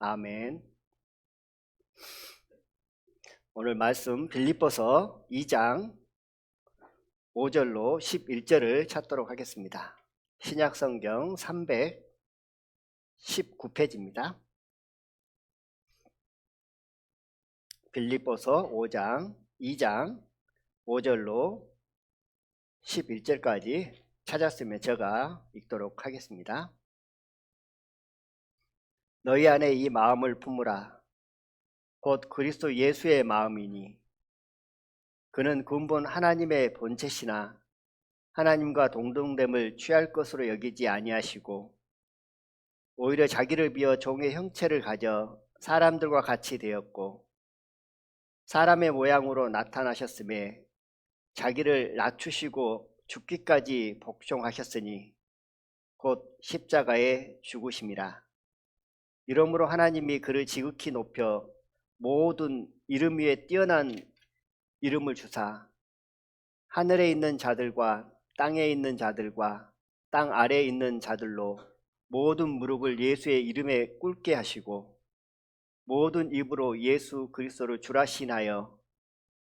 아멘. 오늘 말씀 빌립보서 2장 5절로 11절을 찾도록 하겠습니다. 신약성경 319페이지입니다. 빌립보서 2장 5절로 11절까지 찾았으면 제가 읽도록 하겠습니다. 너희 안에 이 마음을 품으라. 곧 그리스도 예수의 마음이니 그는 근본 하나님의 본체시나 하나님과 동등됨을 취할 것으로 여기지 아니하시고 오히려 자기를 비어 종의 형체를 가져 사람들과 같이 되었고 사람의 모양으로 나타나셨음에 자기를 낮추시고 죽기까지 복종하셨으니 곧 십자가에 죽으심이라. 이러므로 하나님이 그를 지극히 높여 모든 이름 위에 뛰어난 이름을 주사 하늘에 있는 자들과 땅에 있는 자들과 땅 아래에 있는 자들로 모든 무릎을 예수의 이름에 꿇게 하시고 모든 입으로 예수 그리스도를 주라 신하여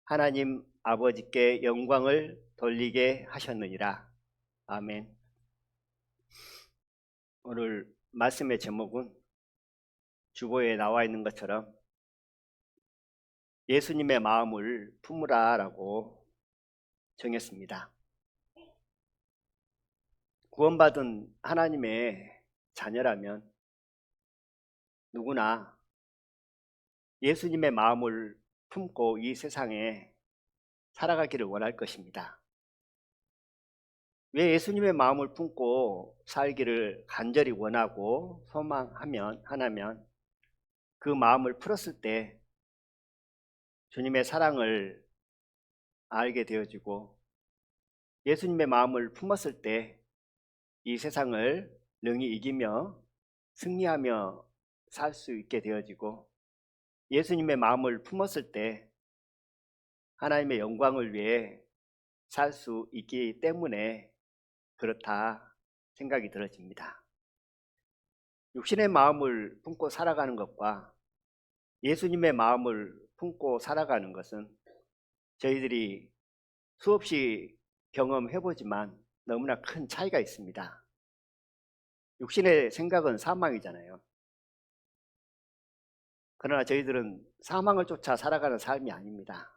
하나님 아버지께 영광을 돌리게 하셨느니라. 아멘. 오늘 말씀의 제목은 주보에 나와 있는 것처럼 예수님의 마음을 품으라 라고 정했습니다. 구원받은 하나님의 자녀라면 누구나 예수님의 마음을 품고 이 세상에 살아가기를 원할 것입니다. 왜 예수님의 마음을 품고 살기를 간절히 원하고 하나면 그 마음을 풀었을 때 주님의 사랑을 알게 되어지고 예수님의 마음을 품었을 때 이 세상을 능히 이기며 승리하며 살 수 있게 되어지고 예수님의 마음을 품었을 때 하나님의 영광을 위해 살 수 있기 때문에 그렇다 생각이 들어집니다. 육신의 마음을 품고 살아가는 것과 예수님의 마음을 품고 살아가는 것은 저희들이 수없이 경험해보지만 너무나 큰 차이가 있습니다. 육신의 생각은 사망이잖아요. 그러나 저희들은 사망을 쫓아 살아가는 삶이 아닙니다.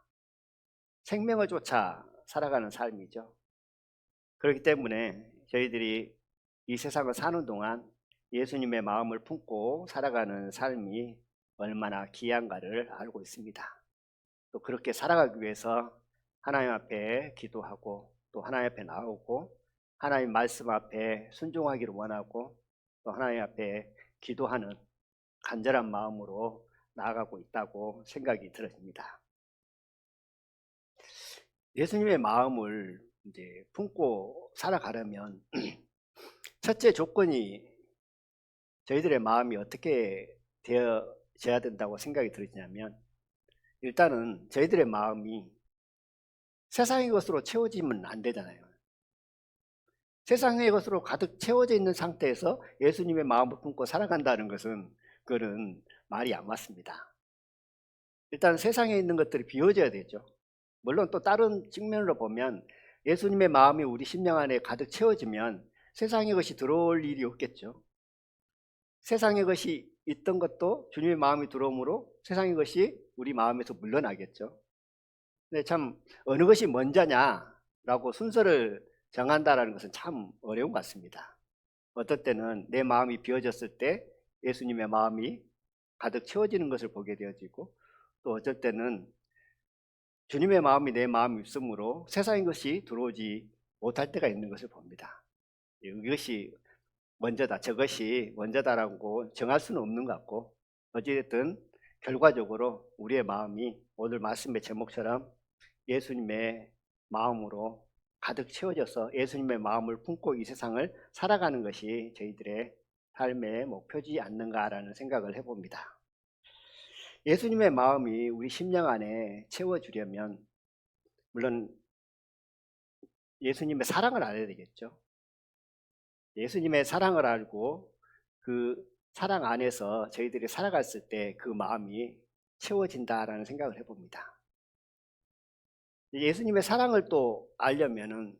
생명을 쫓아 살아가는 삶이죠. 그렇기 때문에 저희들이 이 세상을 사는 동안 예수님의 마음을 품고 살아가는 삶이 얼마나 귀한가를 알고 있습니다. 또 그렇게 살아가기 위해서 하나님 앞에 기도하고 또 하나님 앞에 나오고 하나님 말씀 앞에 순종하기를 원하고 또 하나님 앞에 기도하는 간절한 마음으로 나아가고 있다고 생각이 들어집니다. 예수님의 마음을 이제 품고 살아가려면 첫째 조건이 저희들의 마음이 어떻게 되어져야 된다고 생각이 들어지냐면 일단은 저희들의 마음이 세상의 것으로 채워지면 안 되잖아요. 세상의 것으로 가득 채워져 있는 상태에서 예수님의 마음을 품고 살아간다는 것은 그건 말이 안 맞습니다. 일단 세상에 있는 것들이 비워져야 되죠. 물론 또 다른 측면으로 보면 예수님의 마음이 우리 심령 안에 가득 채워지면 세상의 것이 들어올 일이 없겠죠. 세상의 것이 있던 것도 주님의 마음이 들어오므로 세상의 것이 우리 마음에서 물러나겠죠. 근데 참 어느 것이 먼저냐라고 순서를 정한다라는 것은 참 어려운 것 같습니다. 어떨 때는 내 마음이 비워졌을 때 예수님의 마음이 가득 채워지는 것을 보게 되어지고 또 어쩔 때는 주님의 마음이 내 마음이 있으므로 세상의 것이 들어오지 못할 때가 있는 것을 봅니다. 이것이 먼저다 저것이 먼저다라고 정할 수는 없는 것 같고 어찌됐든 결과적으로 우리의 마음이 오늘 말씀의 제목처럼 예수님의 마음으로 가득 채워져서 예수님의 마음을 품고 이 세상을 살아가는 것이 저희들의 삶의 목표지 않는가라는 생각을 해봅니다. 예수님의 마음이 우리 심령 안에 채워주려면 물론 예수님의 사랑을 알아야 되겠죠. 예수님의 사랑을 알고 그 사랑 안에서 저희들이 살아갔을 때 그 마음이 채워진다라는 생각을 해봅니다. 예수님의 사랑을 또 알려면은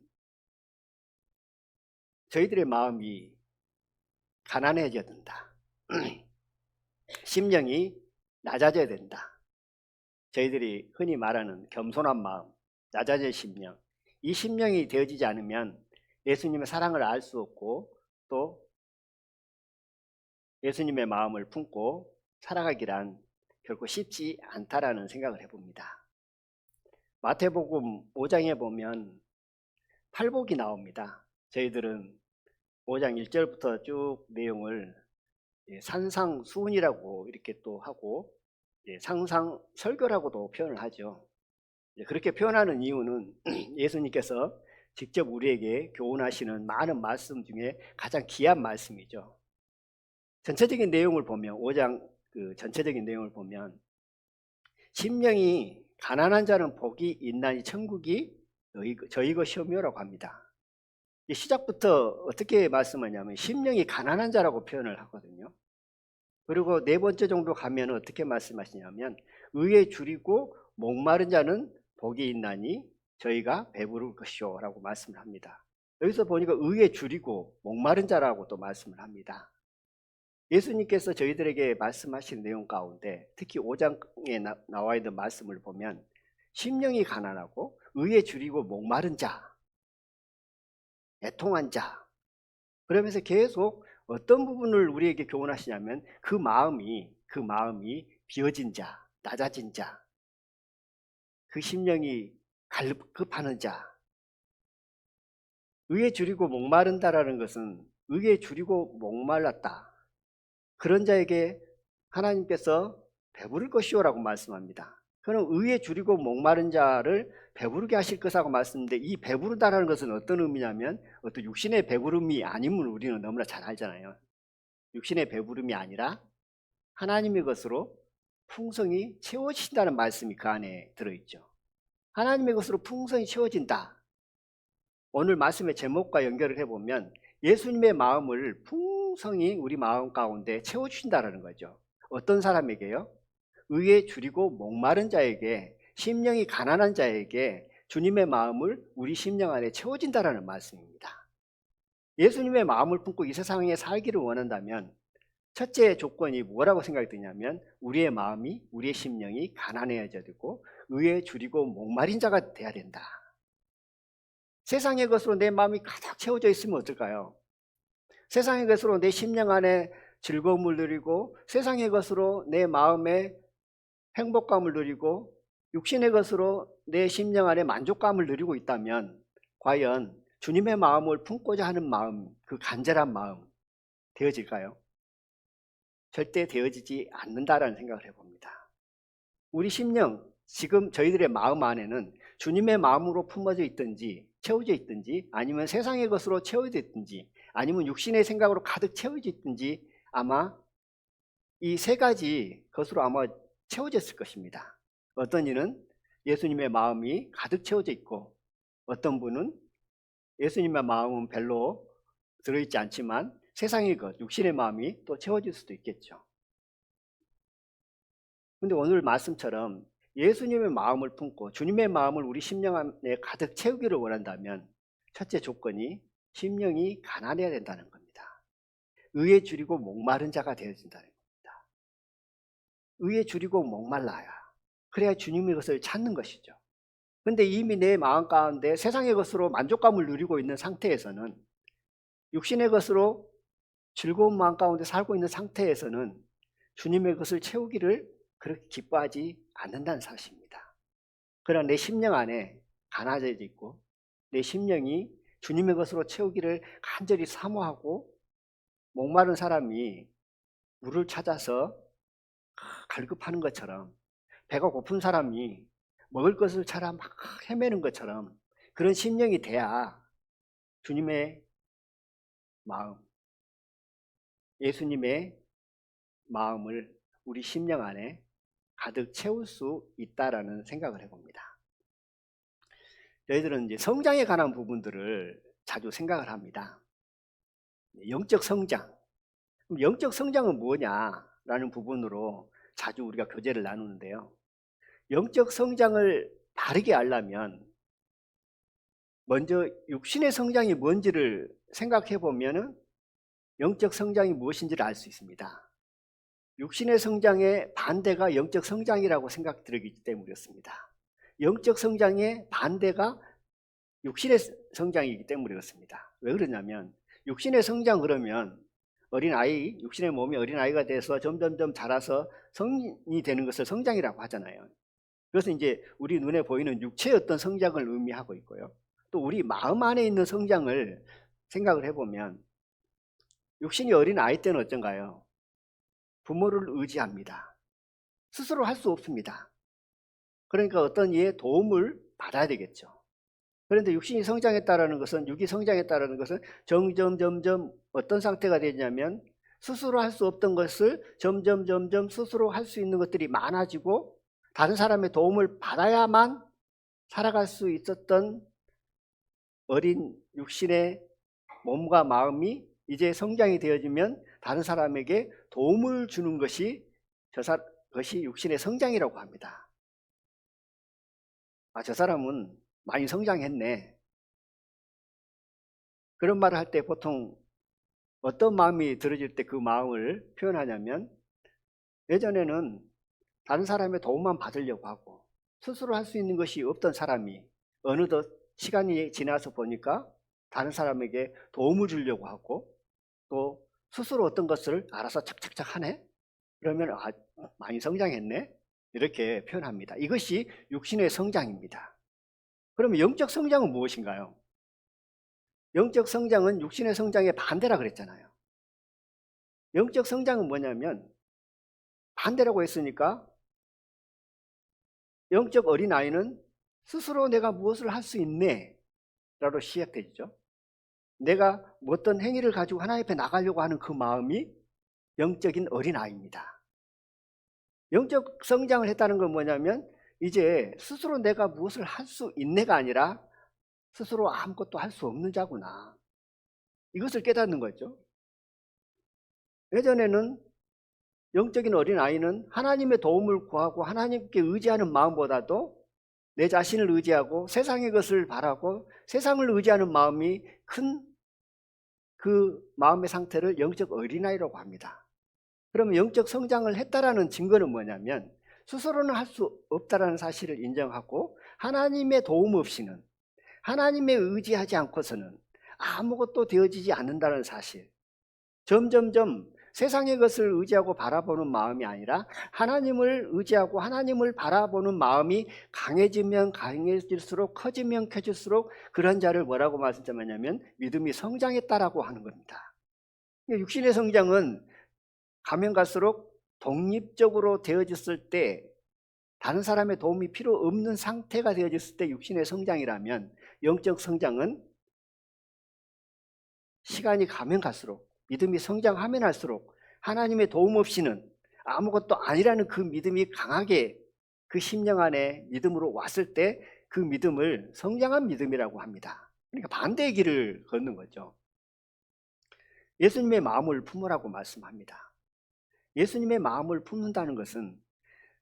저희들의 마음이 가난해져야 된다. 심령이 낮아져야 된다. 저희들이 흔히 말하는 겸손한 마음, 낮아질 심령, 이 심령이 되어지지 않으면 예수님의 사랑을 알 수 없고 또 예수님의 마음을 품고 살아가기란 결코 쉽지 않다라는 생각을 해봅니다. 마태복음 5장에 보면 팔복이 나옵니다. 저희들은 5장 1절부터 쭉 내용을 산상수훈이라고 이렇게 또 하고 상상설교라고도 표현을 하죠. 그렇게 표현하는 이유는 예수님께서 직접 우리에게 교훈하시는 많은 말씀 중에 가장 귀한 말씀이죠. 전체적인 내용을 보면 5장 전체적인 내용을 보면 심령이 가난한 자는 복이 있나니 천국이 저희 것이오며라고 합니다. 시작부터 어떻게 말씀하냐면 심령이 가난한 자라고 표현을 하거든요. 그리고 네 번째 정도 가면 어떻게 말씀하시냐면 의에 줄이고 목마른 자는 복이 있나니 저희가 배부를 것이오 라고 말씀을 합니다. 여기서 보니까 의에 줄이고 목마른 자라고 또 말씀을 합니다. 예수님께서 저희들에게 말씀하신 내용 가운데 특히 5장에 나와 있는 말씀을 보면 심령이 가난하고 의에 줄이고 목마른 자, 애통한 자, 그러면서 계속 어떤 부분을 우리에게 교훈하시냐면 그 마음이 비어진 자, 낮아진 자, 그 심령이 갈급하는 자. 의에 줄이고 목마른다라는 것은 의에 줄이고 목말랐다, 그런 자에게 하나님께서 배부를 것이오라고 말씀합니다. 그럼 의에 줄이고 목마른 자를 배부르게 하실 것이라고 말씀인데, 이 배부르다라는 것은 어떤 의미냐면 어떤 육신의 배부름이 아님을 우리는 너무나 잘 알잖아요. 육신의 배부름이 아니라 하나님의 것으로 풍성이 채워진다는 말씀이 그 안에 들어있죠. 하나님의 것으로 풍성이 채워진다. 오늘 말씀의 제목과 연결을 해보면 예수님의 마음을 풍성히 우리 마음 가운데 채워주신다는 거죠. 어떤 사람에게요? 의에 줄이고 목마른 자에게, 심령이 가난한 자에게 주님의 마음을 우리 심령 안에 채워진다는 말씀입니다. 예수님의 마음을 품고 이 세상에 살기를 원한다면 첫째 조건이 뭐라고 생각이 드냐면 우리의 마음이, 우리의 심령이 가난해져야 되고 의에 줄이고 목마른 자가 돼야 된다. 세상의 것으로 내 마음이 가득 채워져 있으면 어떨까요? 세상의 것으로 내 심령 안에 즐거움을 누리고 세상의 것으로 내 마음에 행복감을 누리고 육신의 것으로 내 심령 안에 만족감을 누리고 있다면 과연 주님의 마음을 품고자 하는 마음, 그 간절한 마음 되어질까요? 절대 되어지지 않는다라는 생각을 해봅니다. 우리 심령, 지금 저희들의 마음 안에는 주님의 마음으로 품어져 있든지 채워져 있든지 아니면 세상의 것으로 채워져 있든지 아니면 육신의 생각으로 가득 채워져 있든지 아마 이 세 가지 것으로 아마 채워졌을 것입니다. 어떤 이는 예수님의 마음이 가득 채워져 있고 어떤 분은 예수님의 마음은 별로 들어있지 않지만 세상의 것, 육신의 마음이 또 채워질 수도 있겠죠. 근데 오늘 말씀처럼 예수님의 마음을 품고 주님의 마음을 우리 심령 안에 가득 채우기를 원한다면 첫째 조건이 심령이 가난해야 된다는 겁니다. 의에 줄이고 목마른 자가 되어진다는 겁니다. 의에 줄이고 목말라야, 그래야 주님의 것을 찾는 것이죠. 근데 이미 내 마음 가운데 세상의 것으로 만족감을 누리고 있는 상태에서는, 육신의 것으로 즐거운 마음 가운데 살고 있는 상태에서는 주님의 것을 채우기를 그렇게 기뻐하지 않는다는 사실입니다. 그러나 내 심령 안에 가난해져 있고 내 심령이 주님의 것으로 채우기를 간절히 사모하고 목마른 사람이 물을 찾아서 갈급하는 것처럼, 배가 고픈 사람이 먹을 것을 찾아 막 헤매는 것처럼 그런 심령이 돼야 주님의 마음, 예수님의 마음을 우리 심령 안에 가득 채울 수 있다라는 생각을 해봅니다. 저희들은 이제 성장에 관한 부분들을 자주 생각을 합니다. 영적 성장, 그럼 영적 성장은 뭐냐라는 부분으로 자주 우리가 교제를 나누는데요. 영적 성장을 바르게 알려면 먼저 육신의 성장이 뭔지를 생각해 보면 영적 성장이 무엇인지를 알 수 있습니다. 육신의 성장의 반대가 영적 성장이라고 생각들기 때문이었습니다. 영적 성장의 반대가 육신의 성장이기 때문이었습니다. 왜 그러냐면 육신의 성장 그러면 어린아이, 육신의 몸이 어린아이가 돼서 점점점 자라서 성인이 되는 것을 성장이라고 하잖아요. 그것은 이제 우리 눈에 보이는 육체의 어떤 성장을 의미하고 있고요. 또 우리 마음 안에 있는 성장을 생각을 해보면 육신이 어린아이 때는 어쩐가요? 부모를 의지합니다. 스스로 할 수 없습니다. 그러니까 어떤 이의 도움을 받아야 되겠죠. 그런데 육신이 성장했다는 것은, 육이 성장했다는 것은 점점 어떤 상태가 되냐면 스스로 할 수 없던 것을 점점 스스로 할 수 있는 것들이 많아지고 다른 사람의 도움을 받아야만 살아갈 수 있었던 어린 육신의 몸과 마음이 이제 성장이 되어지면 다른 사람에게 도움을 주는 것이 그것이 육신의 성장이라고 합니다. 아, 저 사람은 많이 성장했네. 그런 말을 할 때 보통 어떤 마음이 들어질 때 그 마음을 표현하냐면 예전에는 다른 사람의 도움만 받으려고 하고 스스로 할 수 있는 것이 없던 사람이 어느덧 시간이 지나서 보니까 다른 사람에게 도움을 주려고 하고 또 스스로 어떤 것을 알아서 착착착 하네? 그러면 아, 많이 성장했네? 이렇게 표현합니다. 이것이 육신의 성장입니다. 그러면 영적 성장은 무엇인가요? 영적 성장은 육신의 성장의 반대라 그랬잖아요. 영적 성장은 뭐냐면 반대라고 했으니까 영적 어린아이는 스스로 내가 무엇을 할 수 있네 라로 시작되죠. 내가 어떤 행위를 가지고 하나님 앞에 나가려고 하는 그 마음이 영적인 어린아이입니다. 영적 성장을 했다는 건 뭐냐면 이제 스스로 내가 무엇을 할 수 있네가 아니라 스스로 아무것도 할 수 없는 자구나. 이것을 깨닫는 거죠. 예전에는 영적인 어린아이는 하나님의 도움을 구하고 하나님께 의지하는 마음보다도 내 자신을 의지하고 세상의 것을 바라고 세상을 의지하는 마음이 큰 그 마음의 상태를 영적 어린아이라고 합니다. 그러면 영적 성장을 했다라는 증거는 뭐냐면 스스로는 할 수 없다라는 사실을 인정하고 하나님의 도움 없이는 하나님에 의지하지 않고서는 아무것도 되어지지 않는다는 사실. 점점점 세상의 것을 의지하고 바라보는 마음이 아니라 하나님을 의지하고 하나님을 바라보는 마음이 강해지면 강해질수록 커지면 커질수록 그런 자를 뭐라고 말씀하냐면 믿음이 성장했다라고 하는 겁니다. 육신의 성장은 가면 갈수록 독립적으로 되어졌을 때 다른 사람의 도움이 필요 없는 상태가 되어졌을 때 육신의 성장이라면 영적 성장은 시간이 가면 갈수록 믿음이 성장하면 할수록 하나님의 도움 없이는 아무것도 아니라는 그 믿음이 강하게 그 심령 안에 믿음으로 왔을 때 그 믿음을 성장한 믿음이라고 합니다. 그러니까 반대의 길을 걷는 거죠. 예수님의 마음을 품으라고 말씀합니다. 예수님의 마음을 품는다는 것은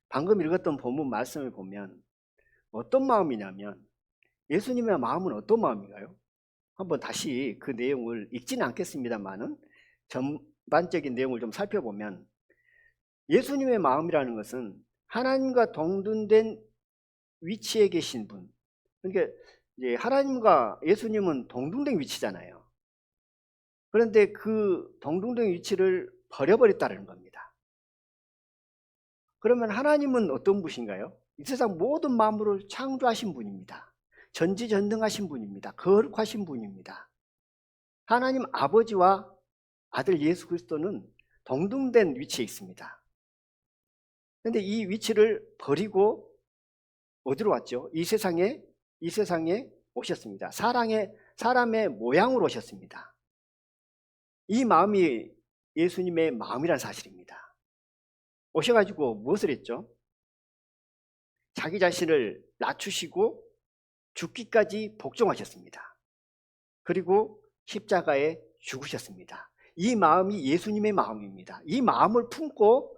방금 읽었던 본문 말씀을 보면 어떤 마음이냐면 예수님의 마음은 어떤 마음인가요? 한번 다시 그 내용을 읽지는 않겠습니다만은 전반적인 내용을 좀 살펴보면 예수님의 마음이라는 것은 하나님과 동등된 위치에 계신 분. 그러니까 이제 하나님과 예수님은 동등된 위치잖아요. 그런데 그 동등된 위치를 버려버렸다는 겁니다. 그러면 하나님은 어떤 분이신가요? 이 세상 모든 만물을 창조하신 분입니다. 전지전능하신 분입니다. 거룩하신 분입니다. 하나님 아버지와 아들 예수 그리스도는 동등된 위치에 있습니다. 그런데 이 위치를 버리고 어디로 왔죠? 이 세상에 오셨습니다. 사람의 모양으로 오셨습니다. 이 마음이 예수님의 마음이란 사실입니다. 오셔가지고 무엇을 했죠? 자기 자신을 낮추시고 죽기까지 복종하셨습니다. 그리고 십자가에 죽으셨습니다. 이 마음이 예수님의 마음입니다. 이 마음을 품고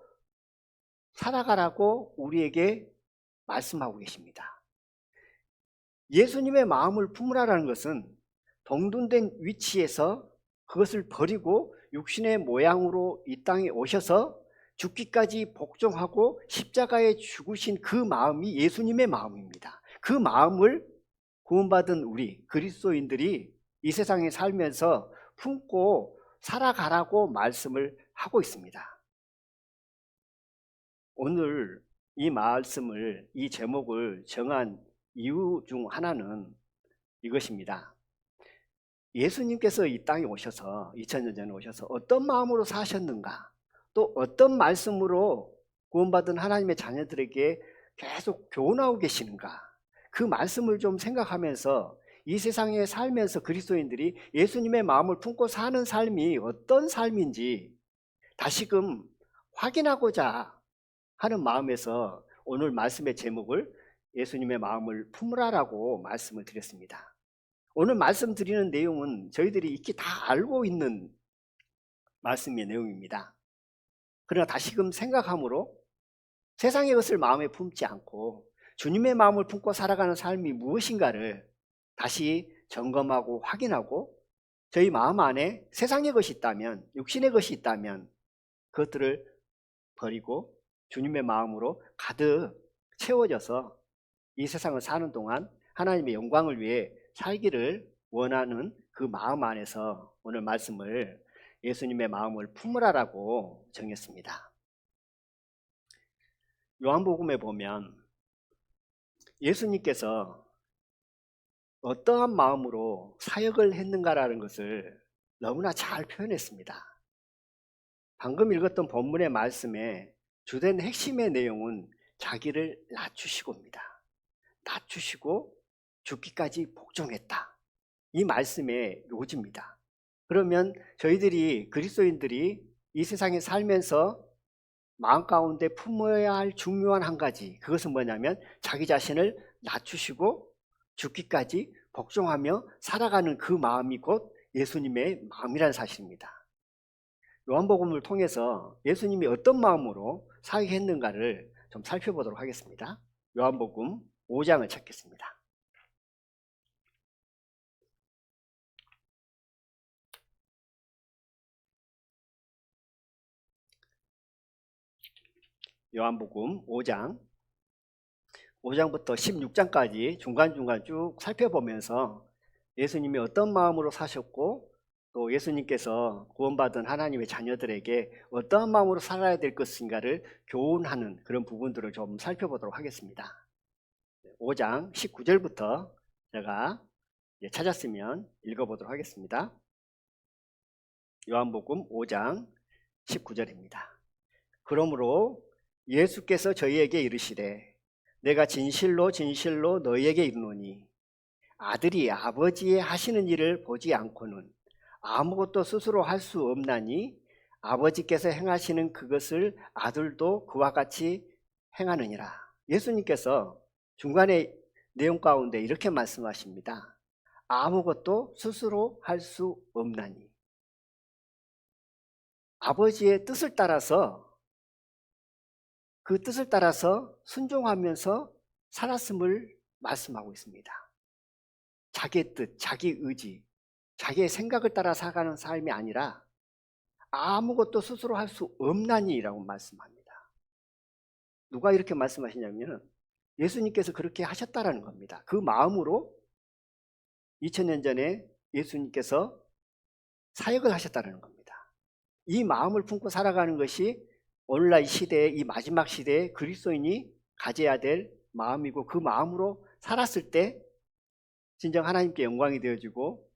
살아가라고 우리에게 말씀하고 계십니다. 예수님의 마음을 품으라는 것은 동등된 위치에서 그것을 버리고 육신의 모양으로 이 땅에 오셔서 죽기까지 복종하고 십자가에 죽으신 그 마음이 예수님의 마음입니다. 그 마음을 구원받은 우리 그리스도인들이 이 세상에 살면서 품고 살아가라고 말씀을 하고 있습니다. 오늘 이 말씀을, 이 제목을 정한 이유 중 하나는 이것입니다. 예수님께서 이 땅에 오셔서 2000년 전에 오셔서 어떤 마음으로 사셨는가, 또 어떤 말씀으로 구원받은 하나님의 자녀들에게 계속 교훈하고 계시는가, 그 말씀을 좀 생각하면서 이 세상에 살면서 그리스도인들이 예수님의 마음을 품고 사는 삶이 어떤 삶인지 다시금 확인하고자 하는 마음에서 오늘 말씀의 제목을 예수님의 마음을 품으라라고 말씀을 드렸습니다. 오늘 말씀드리는 내용은 저희들이 익히 다 알고 있는 말씀의 내용입니다. 그러나 다시금 생각함으로 세상의 것을 마음에 품지 않고 주님의 마음을 품고 살아가는 삶이 무엇인가를 다시 점검하고 확인하고 저희 마음 안에 세상의 것이 있다면, 육신의 것이 있다면 그것들을 버리고 주님의 마음으로 가득 채워져서 이 세상을 사는 동안 하나님의 영광을 위해 살기를 원하는 그 마음 안에서 오늘 말씀을 예수님의 마음을 품으라라고 정했습니다. 요한복음에 보면 예수님께서 어떠한 마음으로 사역을 했는가라는 것을 너무나 잘 표현했습니다. 방금 읽었던 본문의 말씀에 주된 핵심의 내용은 자기를 낮추시고입니다. 낮추시고 죽기까지 복종했다. 이 말씀의 요지입니다. 그러면 저희들이 그리스도인들이 이 세상에 살면서 마음 가운데 품어야 할 중요한 한 가지, 그것은 뭐냐면 자기 자신을 낮추시고 죽기까지 복종하며 살아가는 그 마음이 곧 예수님의 마음이라는 사실입니다. 요한복음을 통해서 예수님이 어떤 마음으로 사역했는가를 좀 살펴보도록 하겠습니다. 요한복음 5장을 찾겠습니다. 요한복음 5장부터 16장까지 중간중간 쭉 살펴보면서 예수님이 어떤 마음으로 사셨고 또 예수님께서 구원받은 하나님의 자녀들에게 어떠한 마음으로 살아야 될 것인가를 교훈하는 그런 부분들을 좀 살펴보도록 하겠습니다. 5장 19절부터 제가 찾았으면 읽어보도록 하겠습니다. 요한복음 5장 19절입니다. 그러므로 예수께서 저희에게 이르시되 내가 진실로 진실로 너희에게 이르노니 아들이 아버지의 하시는 일을 보지 않고는 아무것도 스스로 할 수 없나니 아버지께서 행하시는 그것을 아들도 그와 같이 행하느니라. 예수님께서 중간에 내용 가운데 이렇게 말씀하십니다. 아무것도 스스로 할 수 없나니. 아버지의 뜻을 따라서 그 뜻을 따라서 순종하면서 살았음을 말씀하고 있습니다. 자기의 뜻, 자기 의지, 자기의 생각을 따라 살아가는 삶이 아니라 아무것도 스스로 할 수 없나니라고 말씀합니다. 누가 이렇게 말씀하시냐면 예수님께서 그렇게 하셨다라는 겁니다. 그 마음으로 2000년 전에 예수님께서 사역을 하셨다는 겁니다. 이 마음을 품고 살아가는 것이 오늘날 이 시대에, 이 마지막 시대에 그리스도인이 가져야 될 마음이고 그 마음으로 살았을 때 진정 하나님께 영광이 되어지고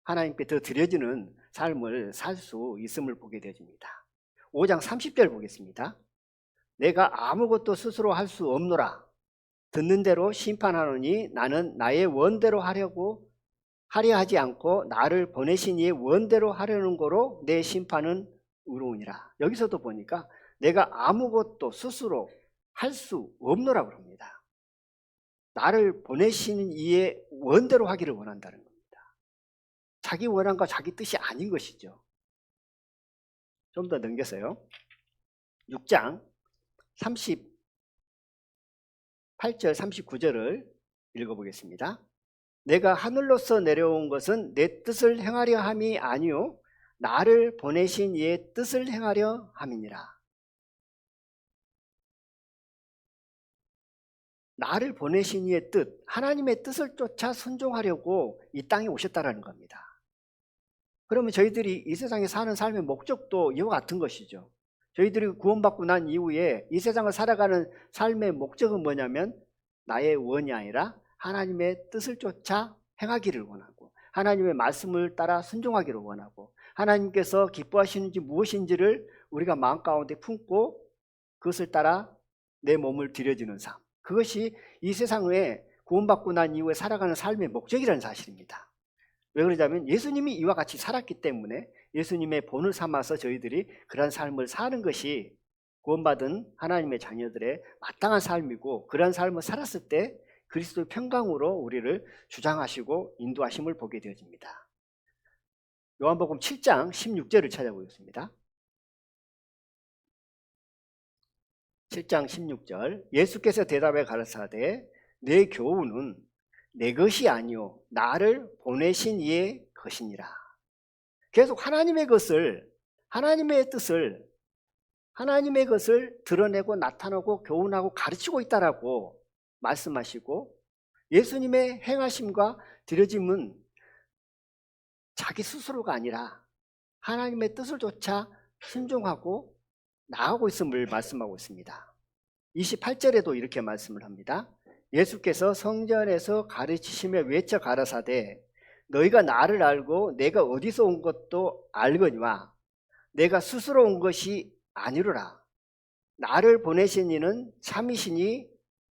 하나님께 더 드려지는 삶을 살 수 있음을 보게 되어집니다. 5장 30절 보겠습니다. 내가 아무것도 스스로 할 수 없노라. 듣는 대로 심판하노니 나는 나의 원대로 하려 하지 않고 나를 보내신 이의 원대로 하려는 거로 내 심판은 의로우니라. 여기서도 보니까 내가 아무것도 스스로 할 수 없노라고 합니다. 나를 보내시는 이의 원대로 하기를 원한다는 겁니다. 자기 원함과 자기 뜻이 아닌 것이죠. 좀 더 넘겨서요. 6장 38절 39절을 읽어보겠습니다. 내가 하늘로서 내려온 것은 내 뜻을 행하려 함이 아니요 나를 보내신 이의 뜻을 행하려 함이니라. 나를 보내신 이의 뜻, 하나님의 뜻을 쫓아 순종하려고 이 땅에 오셨다는 겁니다. 그러면 저희들이 이 세상에 사는 삶의 목적도 이와 같은 것이죠. 저희들이 구원받고 난 이후에 이 세상을 살아가는 삶의 목적은 뭐냐면 나의 원이 아니라 하나님의 뜻을 쫓아 행하기를 원하고 하나님의 말씀을 따라 순종하기를 원하고 하나님께서 기뻐하시는지 무엇인지를 우리가 마음 가운데 품고 그것을 따라 내 몸을 들여주는 삶, 그것이 이 세상에 구원받고 난 이후에 살아가는 삶의 목적이라는 사실입니다. 왜 그러냐면 예수님이 이와 같이 살았기 때문에 예수님의 본을 삼아서 저희들이 그런 삶을 사는 것이 구원받은 하나님의 자녀들의 마땅한 삶이고 그런 삶을 살았을 때 그리스도의 평강으로 우리를 주장하시고 인도하심을 보게 되어집니다. 요한복음 7장 16절을 찾아보겠습니다. 7장 16절 예수께서 대답해 가라사대 내 교훈은 내 것이 아니요 나를 보내신 이의 것이니라. 계속 하나님의 것을 하나님의 뜻을 하나님의 것을 드러내고 나타내고 교훈하고 가르치고 있다라고 말씀하시고 예수님의 행하심과 드려짐은 자기 스스로가 아니라 하나님의 뜻을 쫓아 순종하고 나아가고 있음을 말씀하고 있습니다. 28절에도 이렇게 말씀을 합니다. 예수께서 성전에서 가르치시며 외쳐 가라사대 너희가 나를 알고 내가 어디서 온 것도 알거니와 내가 스스로 온 것이 아니로라. 나를 보내신 이는 참이시니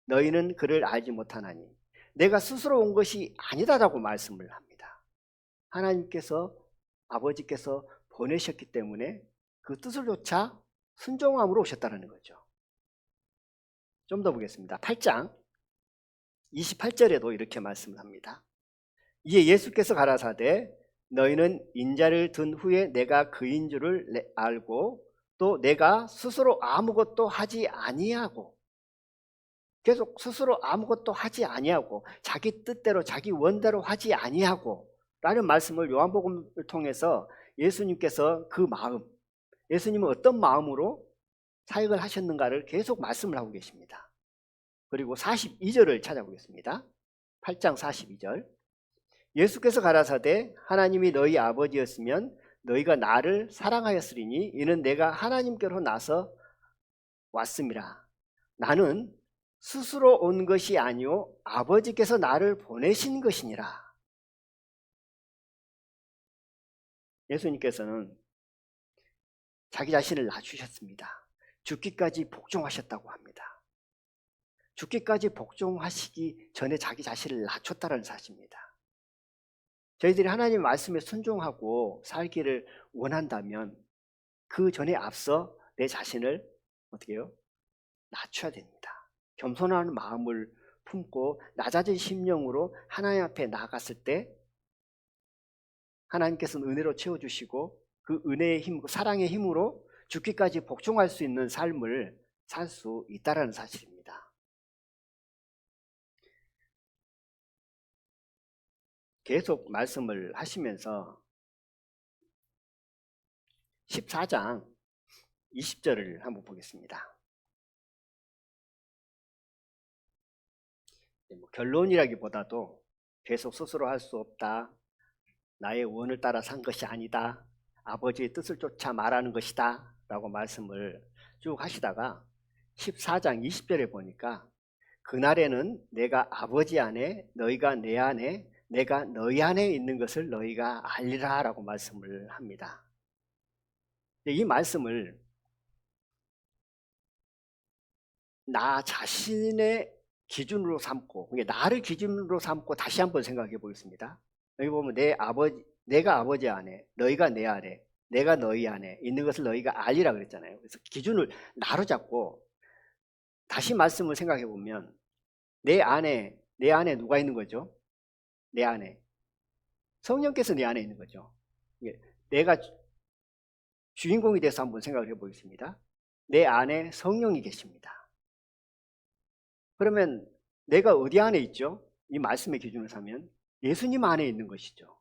너희는 그를 알지 못하나니 내가 스스로 온 것이 아니다라고 말씀을 합니다. 하나님께서 아버지께서 보내셨기 때문에 그 뜻을 쫓아 순종함으로 오셨다는 거죠. 좀 더 보겠습니다. 8장 28절에도 이렇게 말씀을 합니다. 이에 예수께서 가라사대 너희는 인자를 든 후에 내가 그인 줄을 알고 또 내가 스스로 아무것도 하지 아니하고 계속 스스로 아무것도 하지 아니하고 자기 뜻대로 자기 원대로 하지 아니하고 라는 말씀을 요한복음을 통해서 예수님께서 그 마음 예수님은 어떤 마음으로 사역을 하셨는가를 계속 말씀을 하고 계십니다. 그리고 42절을 찾아보겠습니다. 8장 42절 예수께서 가라사대 하나님이 너희 아버지였으면 너희가 나를 사랑하였으리니 이는 내가 하나님께로 나서 왔음이라. 나는 스스로 온 것이 아니요 아버지께서 나를 보내신 것이니라. 예수님께서는 자기 자신을 낮추셨습니다. 죽기까지 복종하셨다고 합니다. 죽기까지 복종하시기 전에 자기 자신을 낮췄다는 사실입니다. 저희들이 하나님의 말씀에 순종하고 살기를 원한다면 그 전에 앞서 내 자신을 어떻게 해요? 낮춰야 됩니다. 겸손한 마음을 품고 낮아진 심령으로 하나님 앞에 나아갔을 때 하나님께서는 은혜로 채워주시고 그 은혜의 힘, 그 사랑의 힘으로 죽기까지 복종할 수 있는 삶을 살 수 있다는 사실입니다. 계속 말씀을 하시면서 14장 20절을 한번 보겠습니다. 결론이라기보다도 계속 스스로 할 수 없다. 나의 원을 따라 산 것이 아니다. 아버지의 뜻을 쫓아 말하는 것이다. 라고 말씀을 쭉 하시다가 14장 20절에 보니까 그날에는 내가 아버지 안에 너희가 내 안에 내가 너희 안에 있는 것을 너희가 알리라 라고 말씀을 합니다. 이 말씀을 나 자신의 기준으로 삼고 나를 기준으로 삼고 다시 한번 생각해 보겠습니다. 여기 보면 내가 아버지 안에 너희가 내 안에 내가 너희 안에 있는 것을 너희가 알리라 그랬잖아요. 그래서 기준을 나로 잡고 다시 말씀을 생각해 보면 내 안에 누가 있는 거죠? 내 안에 성령께서 내 안에 있는 거죠. 내가 주인공에 대해서 한번 생각을 해보겠습니다. 내 안에 성령이 계십니다. 그러면 내가 어디 안에 있죠? 이 말씀의 기준을 삼면 예수님 안에 있는 것이죠.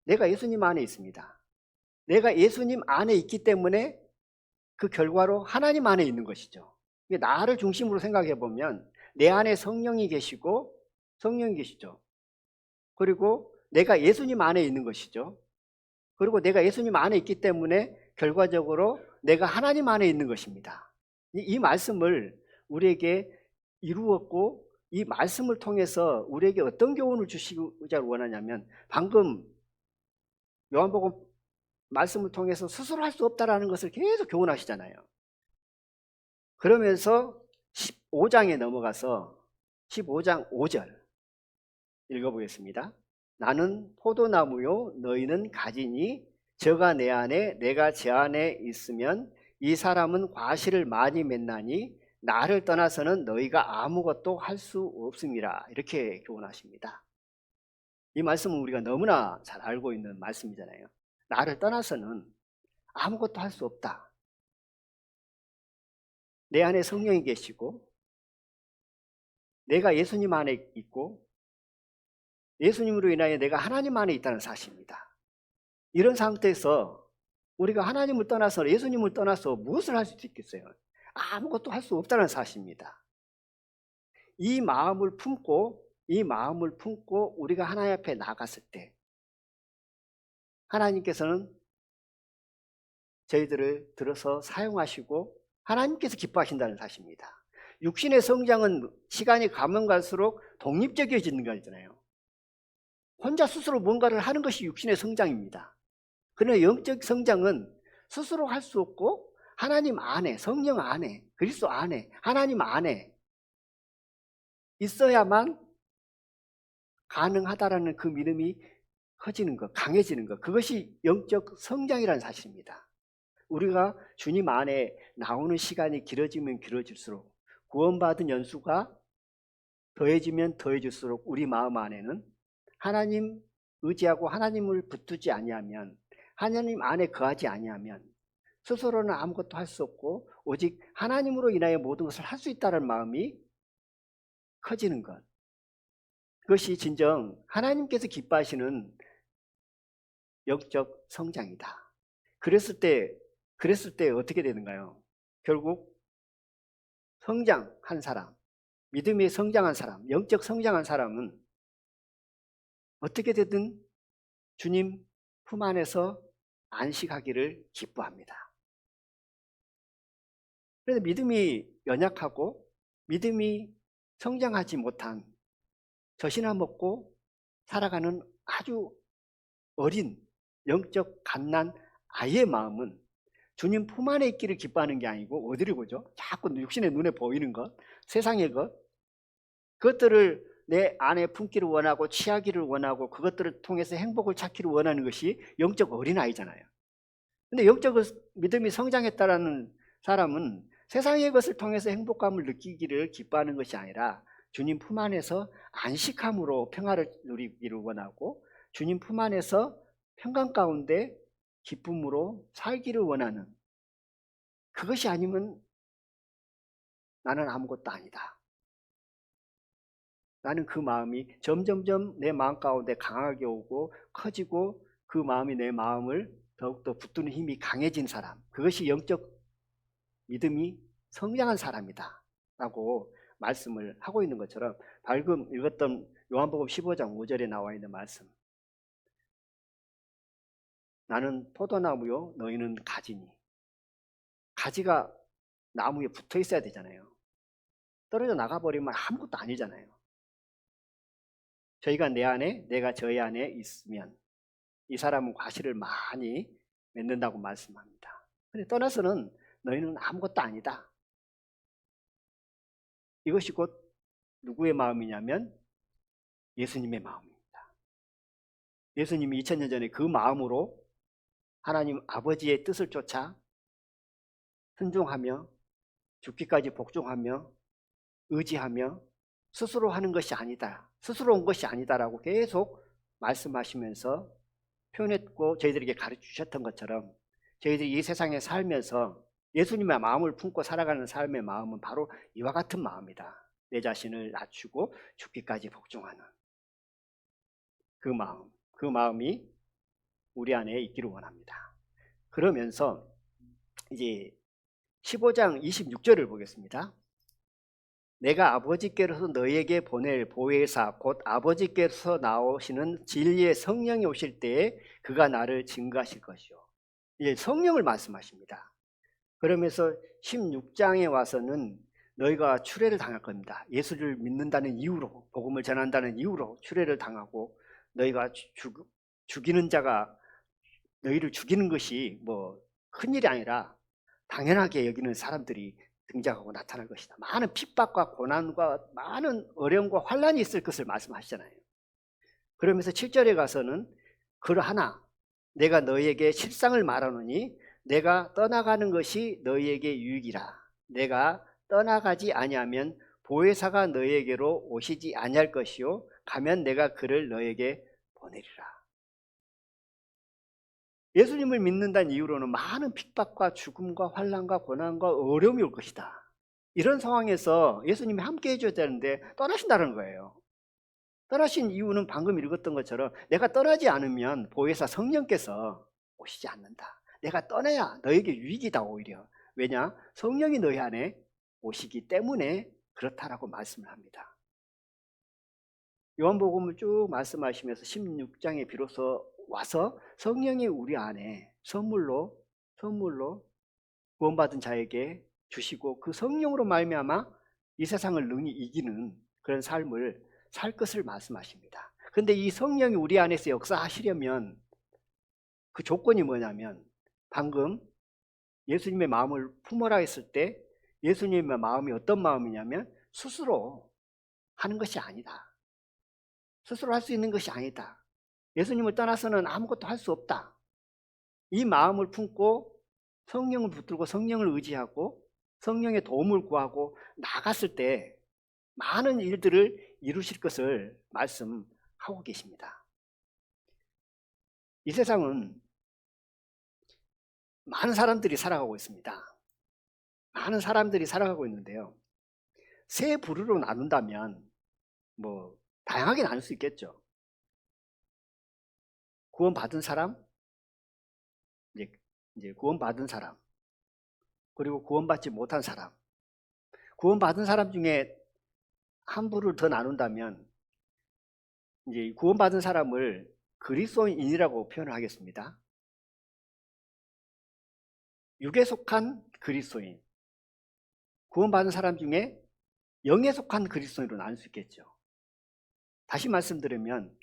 내가 예수님 안에 있습니다. 내가 예수님 안에 있기 때문에 그 결과로 하나님 안에 있는 것이죠. 나를 중심으로 생각해 보면 내 안에 성령이 계시고 성령이 계시죠. 그리고 내가 예수님 안에 있는 것이죠. 그리고 내가 예수님 안에 있기 때문에 결과적으로 내가 하나님 안에 있는 것입니다. 이 말씀을 우리에게 이루었고 이 말씀을 통해서 우리에게 어떤 교훈을 주시고자 원하냐면 방금 요한복음 말씀을 통해서 스스로 할 수 없다라는 것을 계속 교훈하시잖아요. 그러면서 15장에 넘어가서 15장 5절 읽어보겠습니다. 나는 포도나무요 너희는 가지니 저가 내 안에 내가 제 안에 있으면 이 사람은 과실을 많이 맺나니 나를 떠나서는 너희가 아무것도 할 수 없음이라 이렇게 교훈하십니다. 이 말씀은 우리가 너무나 잘 알고 있는 말씀이잖아요. 나를 떠나서는 아무것도 할 수 없다. 내 안에 성령이 계시고 내가 예수님 안에 있고 예수님으로 인하여 내가 하나님 안에 있다는 사실입니다. 이런 상태에서 우리가 하나님을 떠나서 예수님을 떠나서 무엇을 할 수 있겠어요? 아무것도 할 수 없다는 사실입니다. 이 마음을 품고 우리가 하나님 앞에 나갔을 때 하나님께서는 저희들을 들어서 사용하시고 하나님께서 기뻐하신다는 사실입니다. 육신의 성장은 시간이 가면 갈수록 독립적이어지는 거잖아요. 혼자 스스로 뭔가를 하는 것이 육신의 성장입니다. 그러나 영적 성장은 스스로 할 수 없고 하나님 안에, 성령 안에, 그리스도 안에, 하나님 안에 있어야만 가능하다라는 그 믿음이 커지는 것, 강해지는 것, 그것이 영적 성장이라는 사실입니다. 우리가 주님 안에 나오는 시간이 길어지면 길어질수록 구원받은 연수가 더해지면 더해질수록 우리 마음 안에는 하나님 의지하고 하나님을 붙들지 아니하면 하나님 안에 거하지 아니하면 스스로는 아무것도 할 수 없고 오직 하나님으로 인하여 모든 것을 할 수 있다는 마음이 커지는 것, 그것이 진정 하나님께서 기뻐하시는 영적 성장이다. 그랬을 때 어떻게 되는가요? 결국 성장한 사람, 믿음이 성장한 사람, 영적 성장한 사람은 어떻게 되든 주님 품 안에서 안식하기를 기뻐합니다. 그래서 믿음이 연약하고 믿음이 성장하지 못한 젖이나 먹고 살아가는 아주 어린 영적 갓난 아이의 마음은 주님 품 안에 있기를 기뻐하는 게 아니고 어디를 보죠? 자꾸 육신의 눈에 보이는 것, 세상의 것, 그것들을 내 안에 품기를 원하고 취하기를 원하고 그것들을 통해서 행복을 찾기를 원하는 것이 영적 어린아이잖아요. 근데 영적 믿음이 성장했다라는 사람은 세상의 것을 통해서 행복감을 느끼기를 기뻐하는 것이 아니라 주님 품 안에서 안식함으로 평화를 누리기를 원하고 주님 품 안에서 평강 가운데 기쁨으로 살기를 원하는, 그것이 아니면 나는 아무것도 아니다. 나는 그 마음이 점점점 내 마음 가운데 강하게 오고 커지고 그 마음이 내 마음을 더욱더 붙드는 힘이 강해진 사람, 그것이 영적 믿음이 성장한 사람이다 라고 말씀을 하고 있는 것처럼 방금 읽었던 요한복음 15장 5절에 나와 있는 말씀, 나는 포도나무요 너희는 가지니, 가지가 나무에 붙어 있어야 되잖아요. 떨어져 나가버리면 아무것도 아니잖아요. 저희가 내 안에, 내가 저희 안에 있으면 이 사람은 과실을 많이 맺는다고 말씀합니다. 그런데 떠나서는 너희는 아무것도 아니다. 이것이 곧 누구의 마음이냐면 예수님의 마음입니다. 예수님이 2000년 전에 그 마음으로 하나님 아버지의 뜻을 쫓아 순종하며 죽기까지 복종하며 의지하며 스스로 하는 것이 아니다, 스스로 온 것이 아니다라고 계속 말씀하시면서 표현했고 저희들에게 가르쳐 주셨던 것처럼 저희들이 이 세상에 살면서 예수님의 마음을 품고 살아가는 삶의 마음은 바로 이와 같은 마음이다. 내 자신을 낮추고 죽기까지 복종하는 그 마음, 그 마음이 우리 안에 있기를 원합니다. 그러면서 이제 15장 26절을 보겠습니다. 내가 아버지께로서 너희에게 보낼 보혜사 곧 아버지께로서 나오시는 진리의 성령이 오실 때에 그가 나를 증거하실 것이요. 이제 성령을 말씀하십니다. 그러면서 16장에 와서는 너희가 추례를 당할 겁니다. 예수를 믿는다는 이유로, 복음을 전한다는 이유로 추례를 당하고 너희가 죽이는 자가 너희를 죽이는 것이 뭐 큰일이 아니라 당연하게 여기는 사람들이 등장하고 나타날 것이다. 많은 핍박과 고난과 많은 어려움과 환란이 있을 것을 말씀하시잖아요. 그러면서 7절에 가서는 그러하나 내가 너희에게 실상을 말하노니 내가 떠나가는 것이 너희에게 유익이라. 내가 떠나가지 아니하면 보혜사가 너희에게로 오시지 아니할 것이요 가면 내가 그를 너희에게 보내리라. 예수님을 믿는다는 이유로는 많은 핍박과 죽음과 환난과 고난과 어려움이 올 것이다. 이런 상황에서 예수님이 함께 해줘야 되는데 떠나신다는 거예요. 떠나신 이유는 방금 읽었던 것처럼 내가 떠나지 않으면 보혜사 성령께서 오시지 않는다. 내가 떠나야 너에게 유익이다 오히려. 왜냐? 성령이 너희 안에 오시기 때문에 그렇다라고 말씀을 합니다. 요한복음을 쭉 말씀하시면서 16장에 비로소 와서 성령이 우리 안에 선물로 구원받은 자에게 주시고 그 성령으로 말미암아 이 세상을 능히 이기는 그런 삶을 살 것을 말씀하십니다. 그런데 이 성령이 우리 안에서 역사하시려면 그 조건이 뭐냐면 방금 예수님의 마음을 품어라 했을 때 예수님의 마음이 어떤 마음이냐면 스스로 하는 것이 아니다. 스스로 할 수 있는 것이 아니다. 예수님을 떠나서는 아무것도 할 수 없다. 이 마음을 품고 성령을 붙들고 성령을 의지하고 성령의 도움을 구하고 나갔을 때 많은 일들을 이루실 것을 말씀하고 계십니다. 이 세상은 많은 사람들이 살아가고 있습니다. 많은 사람들이 살아가고 있는데요. 세 부류로 나눈다면 뭐 다양하게 나눌 수 있겠죠. 구원받은 사람, 이제 구원받은 사람, 그리고 구원받지 못한 사람. 구원받은 사람 중에 한 부를 더 나눈다면 이제 구원받은 사람을 그리스도인이라고 표현을 하겠습니다. 육에 속한 그리스도인. 구원받은 사람 중에 영에 속한 그리스도인으로 나눌 수 있겠죠. 다시 말씀드리면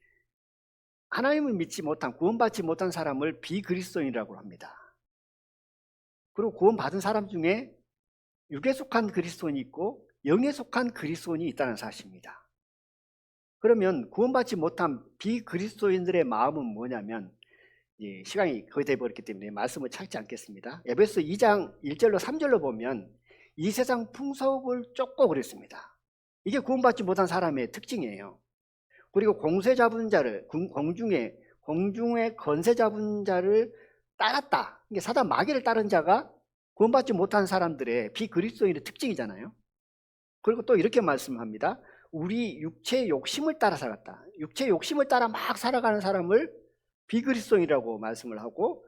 하나님을 믿지 못한 구원받지 못한 사람을 비그리스도인이라고 합니다. 그리고 구원받은 사람 중에 육에 속한 그리스도인이 있고 영에 속한 그리스도인이 있다는 사실입니다. 그러면 구원받지 못한 비그리스도인들의 마음은 뭐냐면 시간이 거의 돼버렸기 때문에 말씀을 찾지 않겠습니다. 에베소 2장 1절로 3절로 보면 이 세상 풍속을 쫓고 그랬습니다. 이게 구원받지 못한 사람의 특징이에요. 그리고 공세 잡은 자를 공중에 건세 잡은 자를 따랐다. 이게 사단 마귀를 따른 자가 구원받지 못한 사람들의 비그리스도인의 특징이잖아요. 그리고 또 이렇게 말씀합니다. 우리 육체의 욕심을 따라 살았다. 육체의 욕심을 따라 막 살아가는 사람을 비그리스도인이라고 말씀을 하고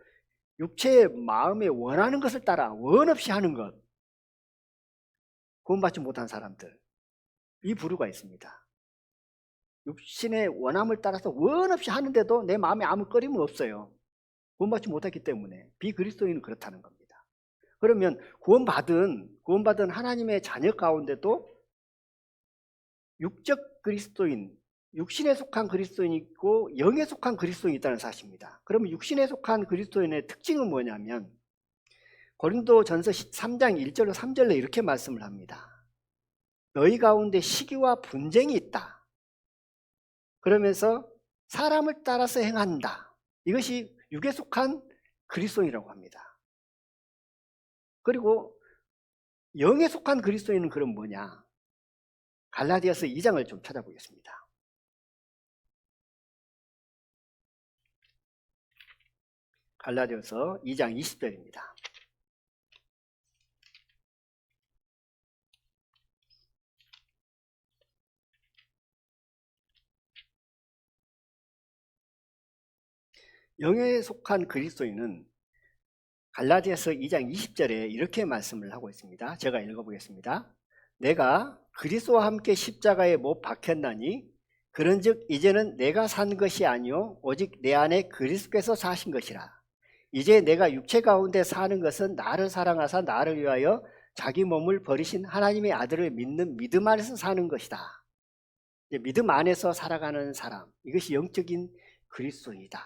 육체의 마음에 원하는 것을 따라 원 없이 하는 것. 구원받지 못한 사람들. 이 부류가 있습니다. 육신의 원함을 따라서 원 없이 하는데도 내 마음에 아무 꺼림은 없어요. 구원받지 못했기 때문에 비그리스도인은 그렇다는 겁니다. 그러면 구원받은 하나님의 자녀 가운데도 육적 그리스도인, 육신에 속한 그리스도인이 있고 영에 속한 그리스도인이 있다는 사실입니다. 그러면 육신에 속한 그리스도인의 특징은 뭐냐면 고린도전서 3장 1절로 3절로 이렇게 말씀을 합니다. 너희 가운데 시기와 분쟁이 있다. 그러면서 사람을 따라서 행한다. 이것이 육에 속한 그리스도인이라고 합니다. 그리고 영에 속한 그리스도인은 그럼 뭐냐? 갈라디아서 2장을 좀 찾아보겠습니다. 갈라디아서 2장 20절입니다. 영에 속한 그리스도인은 갈라디아서 2장 20절에 이렇게 말씀을 하고 있습니다. 제가 읽어보겠습니다. 내가 그리스도와 함께 십자가에 못 박혔나니 그런즉 이제는 내가 산 것이 아니요 오직 내 안에 그리스도께서 사신 것이라. 이제 내가 육체 가운데 사는 것은 나를 사랑하사 나를 위하여 자기 몸을 버리신 하나님의 아들을 믿는 믿음 안에서 사는 것이다. 믿음 안에서 살아가는 사람, 이것이 영적인 그리스도인이다.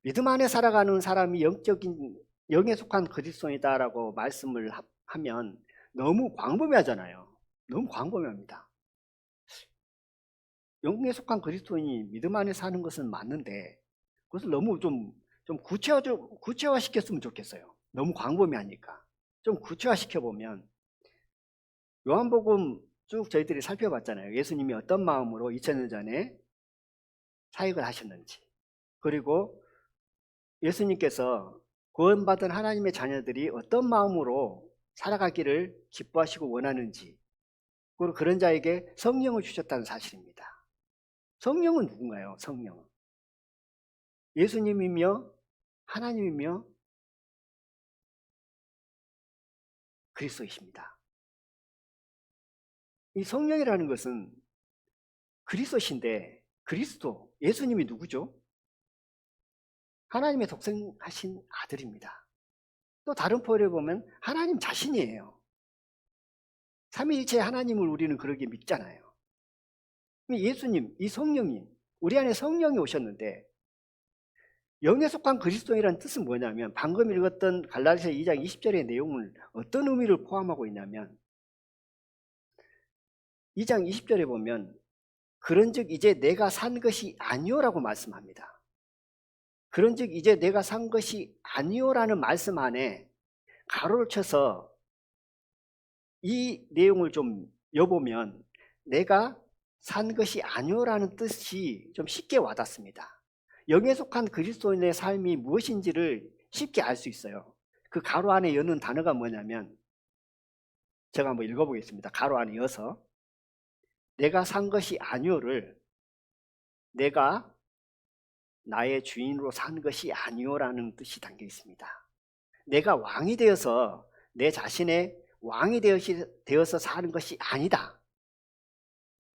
믿음 안에 살아가는 사람이 영에 속한 그리스도인이다라고 말씀을 하면 너무 광범위하잖아요. 너무 광범위합니다. 영에 속한 그리스도인이 믿음 안에 사는 것은 맞는데 그것을 너무 좀 구체화 시켰으면 좋겠어요. 너무 광범위하니까. 좀 구체화 시켜보면 요한복음 쭉 저희들이 살펴봤잖아요. 예수님이 어떤 마음으로 2000년 전에 사역을 하셨는지, 그리고 예수님께서 구원받은 하나님의 자녀들이 어떤 마음으로 살아가기를 기뻐하시고 원하는지, 그리고 그런 자에게 성령을 주셨다는 사실입니다. 성령은 누군가요? 성령은 예수님이며 하나님이며 그리스도이십니다. 이 성령이라는 것은 그리스도신데, 그리스도, 예수님이 누구죠? 하나님의 독생하신 아들입니다. 또 다른 포인트를 보면 하나님 자신이에요. 삼위일체 하나님을 우리는 그렇게 믿잖아요. 예수님, 이 성령님, 우리 안에 성령이 오셨는데, 영에 속한 그리스도인이라는 뜻은 뭐냐면 방금 읽었던 갈라디아서 2장 20절의 내용을 어떤 의미를 포함하고 있냐면 2장 20절에 보면 그런즉 이제 내가 산 것이 아니오라고 말씀합니다. 그런즉 이제 내가 산 것이 아니오라는 말씀 안에 가로를 쳐서 이 내용을 좀 엿보면 내가 산 것이 아니오라는 뜻이 좀 쉽게 와닿습니다. 영에 속한 그리스도인의 삶이 무엇인지를 쉽게 알 수 있어요. 그 가로 안에 여는 단어가 뭐냐면 제가 한번 읽어보겠습니다. 가로 안에 여서 내가 산 것이 아니오를 내가 나의 주인으로 산 것이 아니오라는 뜻이 담겨 있습니다. 내가 왕이 되어서 내 자신의 왕이 되어서 사는 것이 아니다.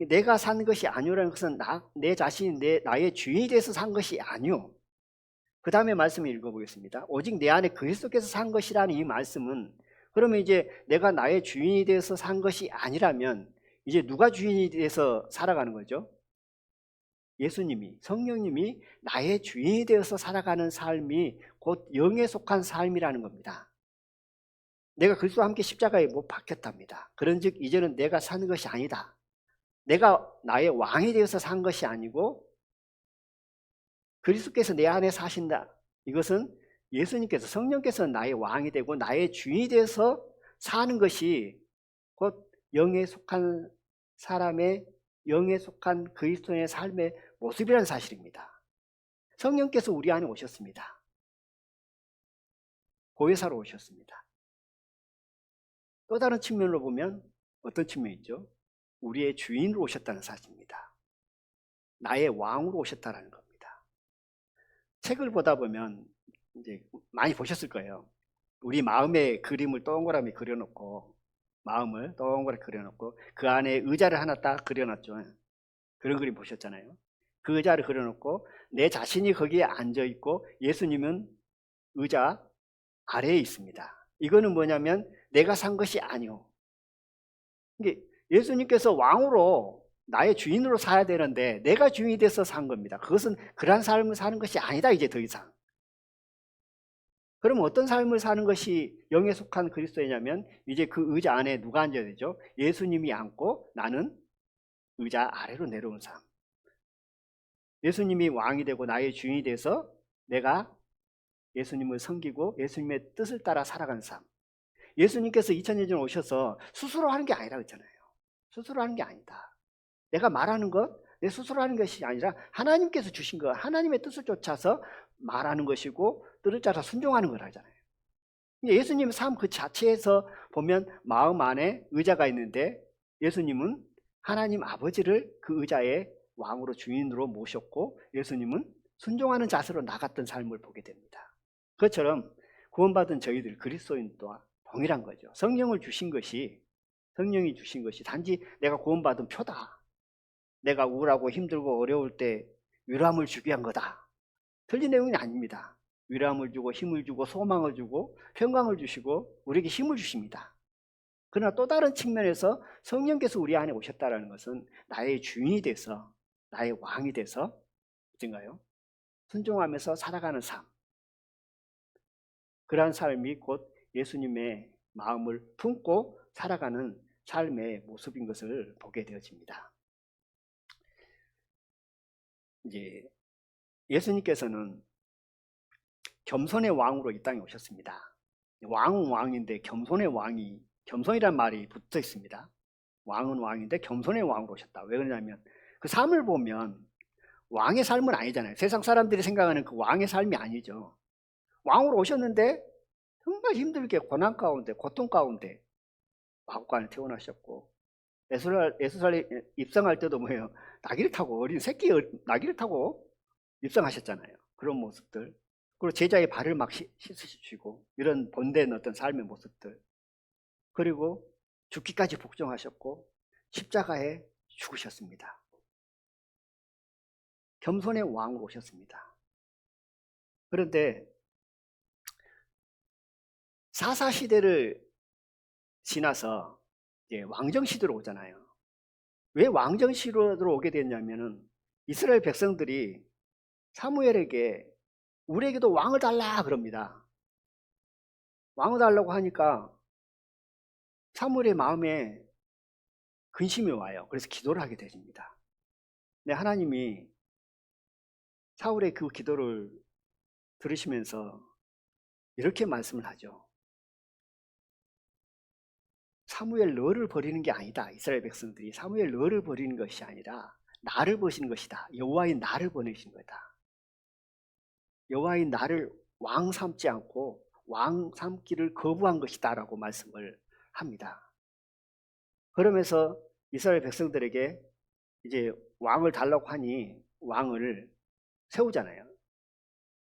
내가 산 것이 아니오라는 것은 내 자신이 나의 주인이 돼서 산 것이 아니오. 그 다음에 말씀을 읽어보겠습니다. 오직 내 안에 그리스도께서 산 것이라는 이 말씀은 그러면 이제 내가 나의 주인이 돼서 산 것이 아니라면 이제 누가 주인이 돼서 살아가는 거죠? 예수님이, 성령님이 나의 주인이 되어서 살아가는 삶이 곧 영에 속한 삶이라는 겁니다. 내가 그리스도와 함께 십자가에 못 박혔답니다. 그런즉 이제는 내가 사는 것이 아니다. 내가 나의 왕이 되어서 산 것이 아니고 그리스도께서 내 안에 사신다. 이것은 예수님께서, 성령께서 나의 왕이 되고 나의 주인이 되어서 사는 것이 곧 영에 속한 사람의, 영에 속한 그리스도인의 삶의 모습이라는 사실입니다. 성령께서 우리 안에 오셨습니다. 보혜사로 오셨습니다. 또 다른 측면으로 보면 어떤 측면이 있죠? 우리의 주인으로 오셨다는 사실입니다. 나의 왕으로 오셨다는 겁니다. 책을 보다 보면 이제 많이 보셨을 거예요. 우리 마음의 그림을 동그라미 그려놓고, 마음을 동그랗게 그려놓고 그 안에 의자를 하나 딱 그려놨죠. 그런 그림 보셨잖아요. 그 의자를 그려놓고 내 자신이 거기에 앉아있고 예수님은 의자 아래에 있습니다. 이거는 뭐냐면 내가 산 것이 아니오. 이게 예수님께서 왕으로 나의 주인으로 사야 되는데 내가 주인이 돼서 산 겁니다. 그것은 그런 삶을 사는 것이 아니다, 이제 더 이상. 그럼 어떤 삶을 사는 것이 영에 속한 그리스도이냐면 이제 그 의자 안에 누가 앉아야 되죠? 예수님이 앉고 나는 의자 아래로 내려온 삶. 예수님이 왕이 되고 나의 주인이 돼서 내가 예수님을 섬기고 예수님의 뜻을 따라 살아가는 삶. 예수님께서 2000년 전에 오셔서 스스로 하는 게 아니라 그랬잖아요. 스스로 하는 게 아니다. 내가 말하는 것, 내 스스로 하는 것이 아니라 하나님께서 주신 것, 하나님의 뜻을 쫓아서 말하는 것이고 뜻을 따라 순종하는 걸 하잖아요. 예수님 삶 그 자체에서 보면 마음 안에 의자가 있는데 예수님은 하나님 아버지를 그 의자의 왕으로 주인으로 모셨고 예수님은 순종하는 자세로 나갔던 삶을 보게 됩니다. 그것처럼 구원받은 저희들 그리스도인도 동일한 거죠. 성령이 주신 것이 단지 내가 구원받은 표다. 내가 우울하고 힘들고 어려울 때 위로함을 주기 위한 거다. 틀린 내용이 아닙니다. 위로함을 주고 힘을 주고 소망을 주고 평강을 주시고 우리에게 힘을 주십니다. 그러나 또 다른 측면에서 성령께서 우리 안에 오셨다는 것은 나의 주인이 돼서 나의 왕이 돼서 어떤가요? 순종하면서 살아가는 삶. 그러한 삶이 곧 예수님의 마음을 품고 살아가는 삶의 모습인 것을 보게 되어집니다. 이제 예수님께서는 겸손의 왕으로 이 땅에 오셨습니다. 왕은 왕인데 겸손이란 말이 붙어 있습니다. 왕은 왕인데 겸손의 왕으로 오셨다. 왜 그러냐면 그 삶을 보면 왕의 삶은 아니잖아요. 세상 사람들이 생각하는 그 왕의 삶이 아니죠. 왕으로 오셨는데 정말 힘들게 고난 가운데 고통 가운데 마구간에 태어나셨고 예수살렘 입성할 때도 뭐예요? 나귀를 타고 어린 새끼 나귀를 타고 입성하셨잖아요. 그런 모습들. 그리고 제자의 발을 막 씻으시고 이런 본된 어떤 삶의 모습들. 그리고 죽기까지 복종하셨고 십자가에 죽으셨습니다. 겸손의 왕으로 오셨습니다. 그런데 사사시대를 지나서 이제 왕정시대로 오잖아요. 왜 왕정시대로 오게 됐냐면은 이스라엘 백성들이 사무엘에게 우리에게도 왕을 달라 그럽니다. 왕을 달라고 하니까 사무엘의 마음에 근심이 와요. 그래서 기도를 하게 되십니다. 근데 하나님이 사울의 그 기도를 들으시면서 이렇게 말씀을 하죠. 사무엘 너를 버리는 게 아니다. 이스라엘 백성들이 사무엘 너를 버리는 것이 아니라 나를 버리는 것이다. 여호와인 나를 보내신 거다. 여호와인 나를 왕 삼지 않고 왕 삼기를 거부한 것이다 라고 말씀을 합니다. 그러면서 이스라엘 백성들에게 이제 왕을 달라고 하니 왕을 세우잖아요.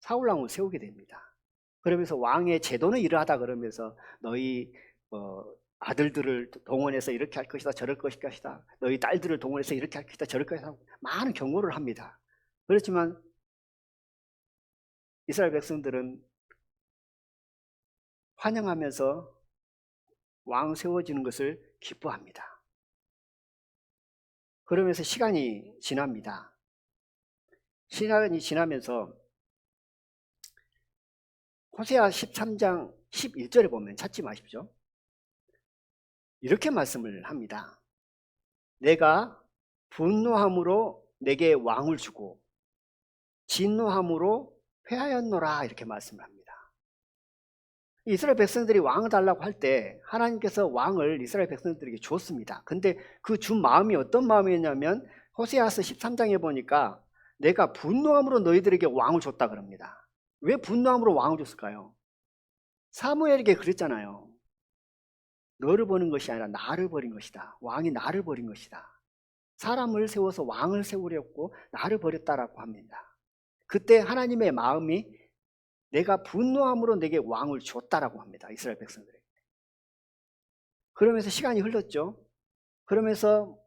사울왕을 세우게 됩니다. 그러면서 왕의 제도는 이러하다 그러면서 너희 아들들을 동원해서 이렇게 할 것이다 저럴 것이다 너희 딸들을 동원해서 이렇게 할 것이다 저럴 것이다 많은 경고를 합니다. 그렇지만 이스라엘 백성들은 환영하면서 왕 세워지는 것을 기뻐합니다. 그러면서 시간이 지납니다. 시간이 지나면서 호세아 13장 11절에 보면 찾지 마십시오. 이렇게 말씀을 합니다. 내가 분노함으로 내게 왕을 주고 진노함으로 회하였노라 이렇게 말씀을 합니다. 이스라엘 백성들이 왕을 달라고 할 때 하나님께서 왕을 이스라엘 백성들에게 줬습니다. 근데 그 준 마음이 어떤 마음이었냐면 호세아서 13장에 보니까 내가 분노함으로 너희들에게 왕을 줬다 그럽니다. 왜 분노함으로 왕을 줬을까요? 사무엘에게 그랬잖아요. 너를 버린 것이 아니라 나를 버린 것이다. 왕이 나를 버린 것이다. 사람을 세워서 왕을 세우려고 나를 버렸다라고 합니다. 그때 하나님의 마음이 내가 분노함으로 내게 왕을 줬다라고 합니다. 이스라엘 백성들에게. 그러면서 시간이 흘렀죠. 그러면서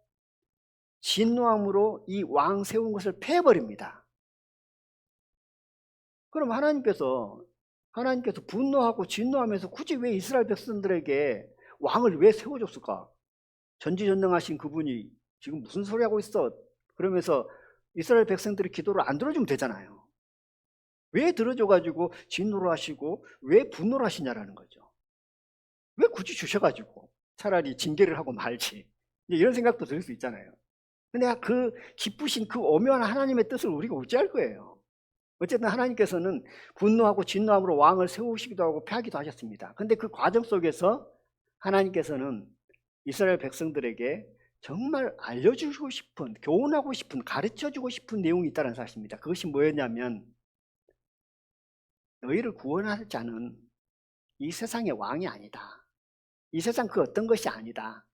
진노함으로 이 왕 세운 것을 패버립니다. 그럼 하나님께서 분노하고 진노하면서 굳이 왜 이스라엘 백성들에게 왕을 왜 세워줬을까? 전지전능하신 그분이 지금 무슨 소리 하고 있어? 그러면서 이스라엘 백성들이 기도를 안 들어주면 되잖아요. 왜 들어줘가지고 진노를 하시고 왜 분노를 하시냐라는 거죠. 왜 굳이 주셔가지고 차라리 징계를 하고 말지. 이런 생각도 들 수 있잖아요. 근데 그 기쁘신 그 오묘한 하나님의 뜻을 우리가 어찌할 거예요. 어쨌든 하나님께서는 분노하고 진노함으로 왕을 세우시기도 하고 패하기도 하셨습니다. 근데 그 과정 속에서 하나님께서는 이스라엘 백성들에게 정말 알려주고 싶은, 교훈하고 싶은, 가르쳐주고 싶은 내용이 있다는 사실입니다. 그것이 뭐였냐면 너희를 구원할 자는 이 세상의 왕이 아니다. 이 세상 그 어떤 것이 아니다.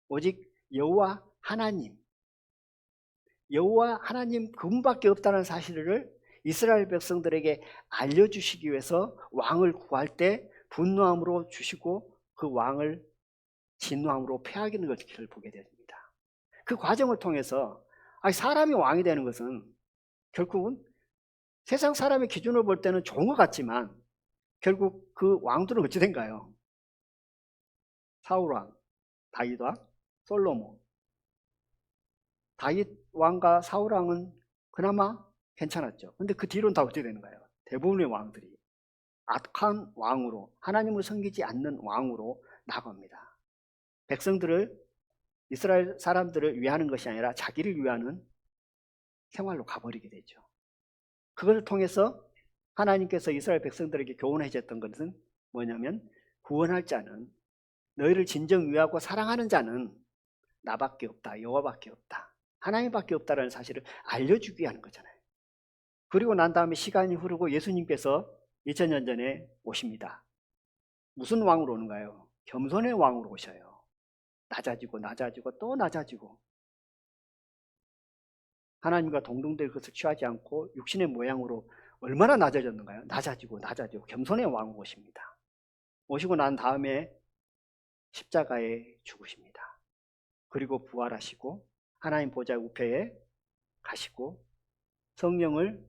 오직 여호와 하나님, 여호와 하나님 그분밖에 없다는 사실을 이스라엘 백성들에게 알려주시기 위해서 왕을 구할 때 분노함으로 주시고 그 왕을 진노함으로 패하기는 것을 보게 됩니다. 그 과정을 통해서 사람이 왕이 되는 것은 결국은 세상 사람의 기준으로 볼 때는 좋은 것 같지만 결국 그 왕들은 어찌 된가요? 사울왕, 다윗왕, 솔로몬. 다윗 왕과 사울 왕은 그나마 괜찮았죠. 근데 그 뒤로는 다 어떻게 되는가요? 대부분의 왕들이 악한 왕으로, 하나님을 섬기지 않는 왕으로 나갑니다. 백성들을, 이스라엘 사람들을 위하는 것이 아니라 자기를 위하는 생활로 가버리게 되죠. 그것을 통해서 하나님께서 이스라엘 백성들에게 교훈해 주셨던 것은 뭐냐면, 구원할 자는, 너희를 진정 위하고 사랑하는 자는 나밖에 없다, 여호와밖에 없다, 하나님밖에 없다라는 사실을 알려주기 위한 거잖아요. 그리고 난 다음에 시간이 흐르고 예수님께서 2000년 전에 오십니다. 무슨 왕으로 오는가요? 겸손의 왕으로 오셔요. 낮아지고 낮아지고 또 낮아지고, 하나님과 동등될 것을 취하지 않고 육신의 모양으로 얼마나 낮아졌는가요? 낮아지고 낮아지고 겸손의 왕으로 오십니다. 오시고 난 다음에 십자가에 죽으십니다. 그리고 부활하시고 하나님 보좌 우편에 가시고 성령을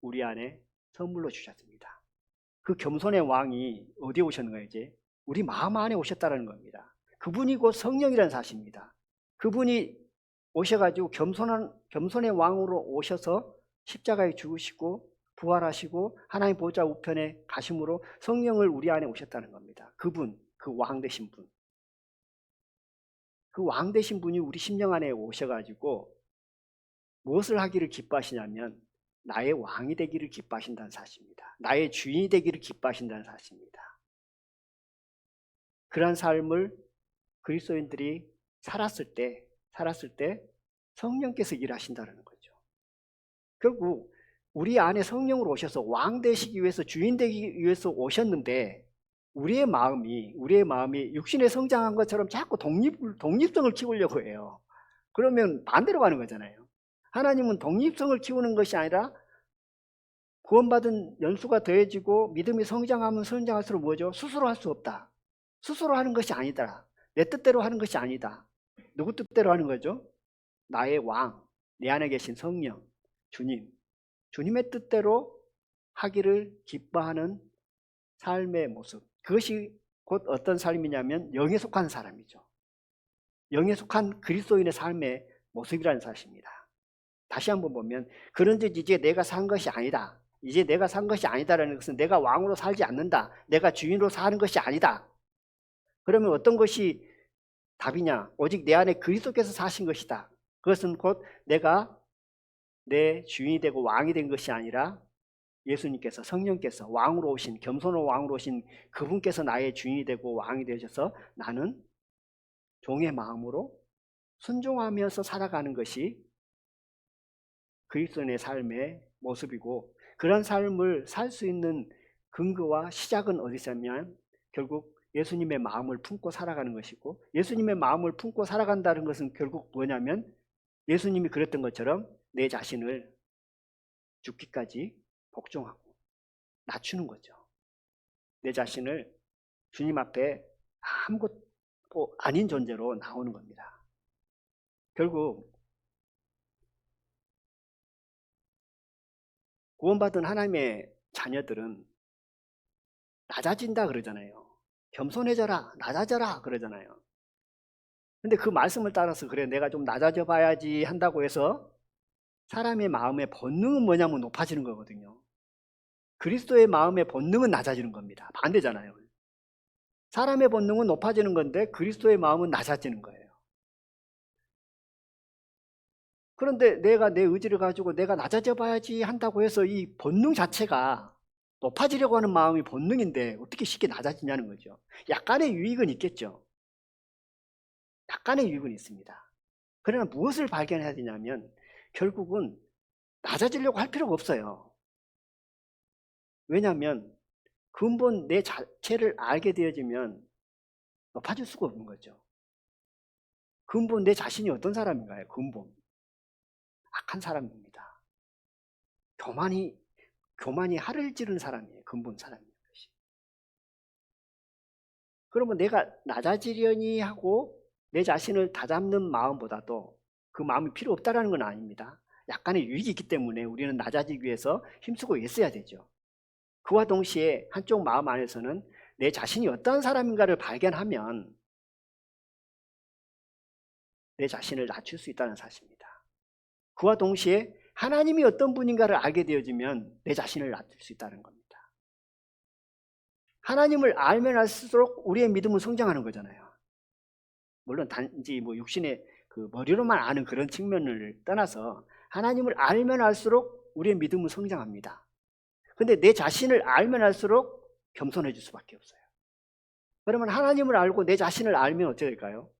우리 안에 선물로 주셨습니다. 그 겸손의 왕이 어디에 오셨는가요? 이제 우리 마음 안에 오셨다는 겁니다. 그분이 곧 성령이라는 사실입니다. 그분이 오셔가지고 겸손의 왕으로 오셔서 십자가에 죽으시고 부활하시고 하나님 보좌 우편에 가심으로 성령을 우리 안에 오셨다는 겁니다. 그분, 그 왕 되신 분, 그 왕 되신 분이 우리 심령 안에 오셔가지고 무엇을 하기를 기뻐하시냐면 나의 왕이 되기를 기뻐하신다는 사실입니다. 나의 주인이 되기를 기뻐하신다는 사실입니다. 그러한 삶을 그리스도인들이 살았을 때 성령께서 일하신다는 거죠. 결국 우리 안에 성령으로 오셔서 왕 되시기 위해서, 주인 되기 위해서 오셨는데 우리의 마음이 육신에 성장한 것처럼 자꾸 독립성을 키우려고 해요. 그러면 반대로 가는 거잖아요. 하나님은 독립성을 키우는 것이 아니라 구원받은 연수가 더해지고 믿음이 성장하면 성장할수록 뭐죠? 스스로 할 수 없다. 스스로 하는 것이 아니다. 내 뜻대로 하는 것이 아니다. 누구 뜻대로 하는 거죠? 나의 왕, 내 안에 계신 성령, 주님의 뜻대로 하기를 기뻐하는 삶의 모습. 그것이 곧 어떤 삶이냐면 영에 속한 사람이죠. 영에 속한 그리스도인의 삶의 모습이라는 사실입니다. 다시 한번 보면, 그런즉 이제 내가 산 것이 아니다. 이제 내가 산 것이 아니다라는 것은 내가 왕으로 살지 않는다. 내가 주인으로 사는 것이 아니다. 그러면 어떤 것이 답이냐? 오직 내 안에 그리스도께서 사신 것이다. 그것은 곧 내가 내 주인이 되고 왕이 된 것이 아니라 예수님께서, 성령께서 왕으로 오신, 겸손한 왕으로 오신 그분께서 나의 주인이 되고 왕이 되셔서 나는 종의 마음으로 순종하면서 살아가는 것이 그리스도인의 삶의 모습이고, 그런 삶을 살 수 있는 근거와 시작은 어디서냐면 결국 예수님의 마음을 품고 살아가는 것이고, 예수님의 마음을 품고 살아간다는 것은 결국 뭐냐면 예수님이 그랬던 것처럼 내 자신을 죽기까지 복종하고 낮추는 거죠. 내 자신을 주님 앞에 아무것도 아닌 존재로 나오는 겁니다. 결국 구원받은 하나님의 자녀들은 낮아진다 그러잖아요. 겸손해져라, 낮아져라 그러잖아요. 근데 그 말씀을 따라서 그래, 내가 좀 낮아져 봐야지 한다고 해서 사람의 마음의 본능은 뭐냐면 높아지는 거거든요. 그리스도의 마음의 본능은 낮아지는 겁니다. 반대잖아요. 사람의 본능은 높아지는 건데 그리스도의 마음은 낮아지는 거예요. 그런데 내가 내 의지를 가지고 내가 낮아져 봐야지 한다고 해서 이 본능 자체가, 높아지려고 하는 마음이 본능인데 어떻게 쉽게 낮아지냐는 거죠. 약간의 유익은 있겠죠. 약간의 유익은 있습니다. 그러나 무엇을 발견해야 되냐면 결국은 낮아지려고 할 필요가 없어요. 왜냐하면 근본 내 자체를 알게 되어지면 높아질 수가 없는 거죠. 근본 내 자신이 어떤 사람인가요? 근본 악한 사람입니다. 교만이 하를 찌른 사람이에요. 근본 사람인 것이. 그러면 내가 낮아지려니 하고 내 자신을 다잡는 마음보다도 그 마음이 필요 없다는 건 아닙니다. 약간의 유익이 있기 때문에 우리는 낮아지기 위해서 힘쓰고 있어야 되죠. 그와 동시에 한쪽 마음 안에서는 내 자신이 어떠한 사람인가를 발견하면 내 자신을 낮출 수 있다는 사실입니다. 그와 동시에 하나님이 어떤 분인가를 알게 되어지면 내 자신을 낮출 수 있다는 겁니다. 하나님을 알면 알수록 우리의 믿음은 성장하는 거잖아요. 물론 단지 육신의 그 머리로만 아는 그런 측면을 떠나서 하나님을 알면 알수록 우리의 믿음은 성장합니다. 근데 내 자신을 알면 알수록 겸손해질 수밖에 없어요. 그러면 하나님을 알고 내 자신을 알면 어떻게 될까요?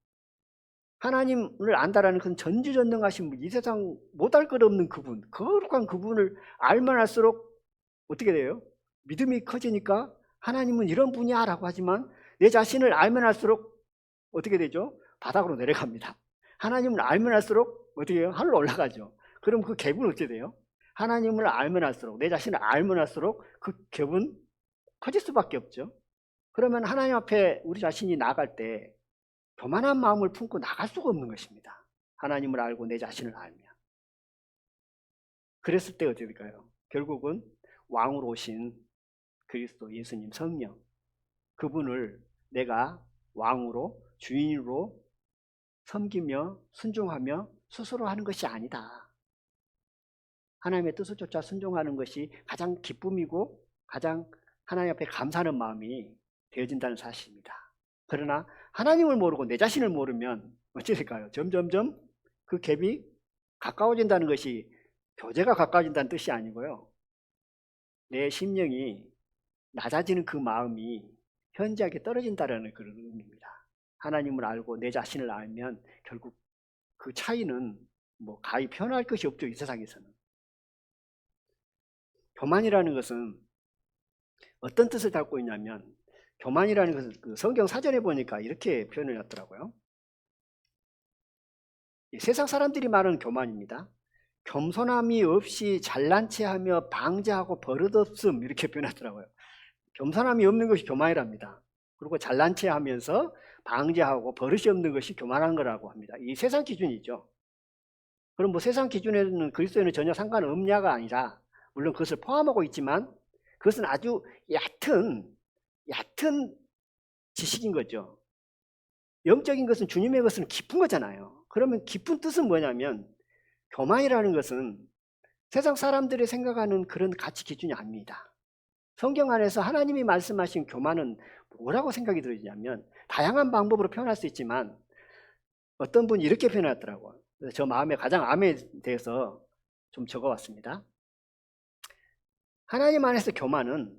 하나님을 안다라는 그 전지전능하신 이 세상 못할 것 없는 그분, 거룩한 그분을 알면 할수록 어떻게 돼요? 믿음이 커지니까 하나님은 이런 분이야 라고 하지만 내 자신을 알면 할수록 어떻게 되죠? 바닥으로 내려갑니다. 하나님을 알면 할수록 어떻게 해요? 하늘로 올라가죠. 그럼 그 갭은 어떻게 돼요? 하나님을 알면 할수록, 내 자신을 알면 할수록 그 갭은 커질 수밖에 없죠. 그러면 하나님 앞에 우리 자신이 나아갈 때 교만한 마음을 품고 나갈 수가 없는 것입니다. 하나님을 알고 내 자신을 알면. 그랬을 때 어떻게 될까요? 결국은 왕으로 오신 그리스도 예수님 성령, 그분을 내가 왕으로 주인으로 섬기며 순종하며 스스로 하는 것이 아니다. 하나님의 뜻을 쫓아 순종하는 것이 가장 기쁨이고 가장 하나님 앞에 감사하는 마음이 되어진다는 사실입니다. 그러나 하나님을 모르고 내 자신을 모르면 어찌 될까요? 점점점 그 갭이 가까워진다는 것이 교제가 가까워진다는 뜻이 아니고요. 내 심령이 낮아지는 그 마음이 현저하게 떨어진다는 그런 의미입니다. 하나님을 알고 내 자신을 알면 결국 그 차이는 가히 표현할 것이 없죠. 이 세상에서는. 교만이라는 것은 어떤 뜻을 담고 있냐면 교만이라는 것은 그 성경 사전에 보니까 이렇게 표현을 했더라고요. 세상 사람들이 말하는 교만입니다. 겸손함이 없이 잘난 체하며 방자하고 버릇없음 이렇게 표현하더라고요. 겸손함이 없는 것이 교만이랍니다. 그리고 잘난 체하면서 방자하고 버릇이 없는 것이 교만한 거라고 합니다. 이 세상 기준이죠. 그럼 세상 기준에는 그리스도에는 전혀 상관없냐가 아니라 물론 그것을 포함하고 있지만 그것은 아주 얕은 지식인 거죠. 영적인 것은 주님의 것은 깊은 거잖아요. 그러면 깊은 뜻은 뭐냐면 교만이라는 것은 세상 사람들이 생각하는 그런 가치 기준이 아닙니다. 성경 안에서 하나님이 말씀하신 교만은 뭐라고 생각이 들으냐면 다양한 방법으로 표현할 수 있지만 어떤 분이 이렇게 표현했더라고요. 그래서 저 마음에 가장 암에 대해서 좀 적어왔습니다. 하나님 안에서 교만은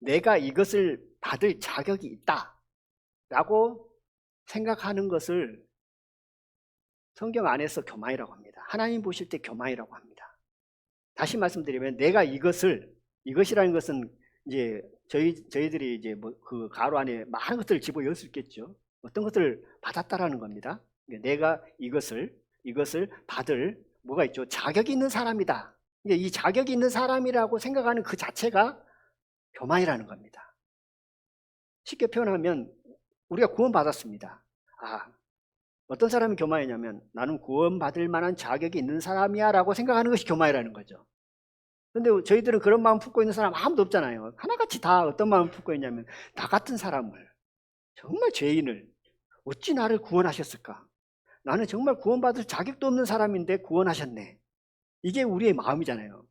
내가 이것을 받을 자격이 있다 라고 생각하는 것을 성경 안에서 교만이라고 합니다. 하나님 보실 때 교만이라고 합니다. 다시 말씀드리면 내가 이것이라는 것은 이제 저희들이 이제 그 가로 안에 많은 것들을 집어넣을 수 있겠죠. 어떤 것들을 받았다라는 겁니다. 내가 이것을 받을 뭐가 있죠? 자격이 있는 사람이다. 이 자격이 있는 사람이라고 생각하는 그 자체가 교만이라는 겁니다. 쉽게 표현하면 우리가 구원받았습니다. 어떤 사람이 교만이냐면 나는 구원받을 만한 자격이 있는 사람이야 라고 생각하는 것이 교만이라는 거죠. 그런데 저희들은 그런 마음 품고 있는 사람 아무도 없잖아요. 하나같이 다 어떤 마음을 품고 있냐면 나 같은 사람을, 정말 죄인을 어찌 나를 구원하셨을까? 나는 정말 구원받을 자격도 없는 사람인데 구원하셨네. 이게 우리의 마음이잖아요.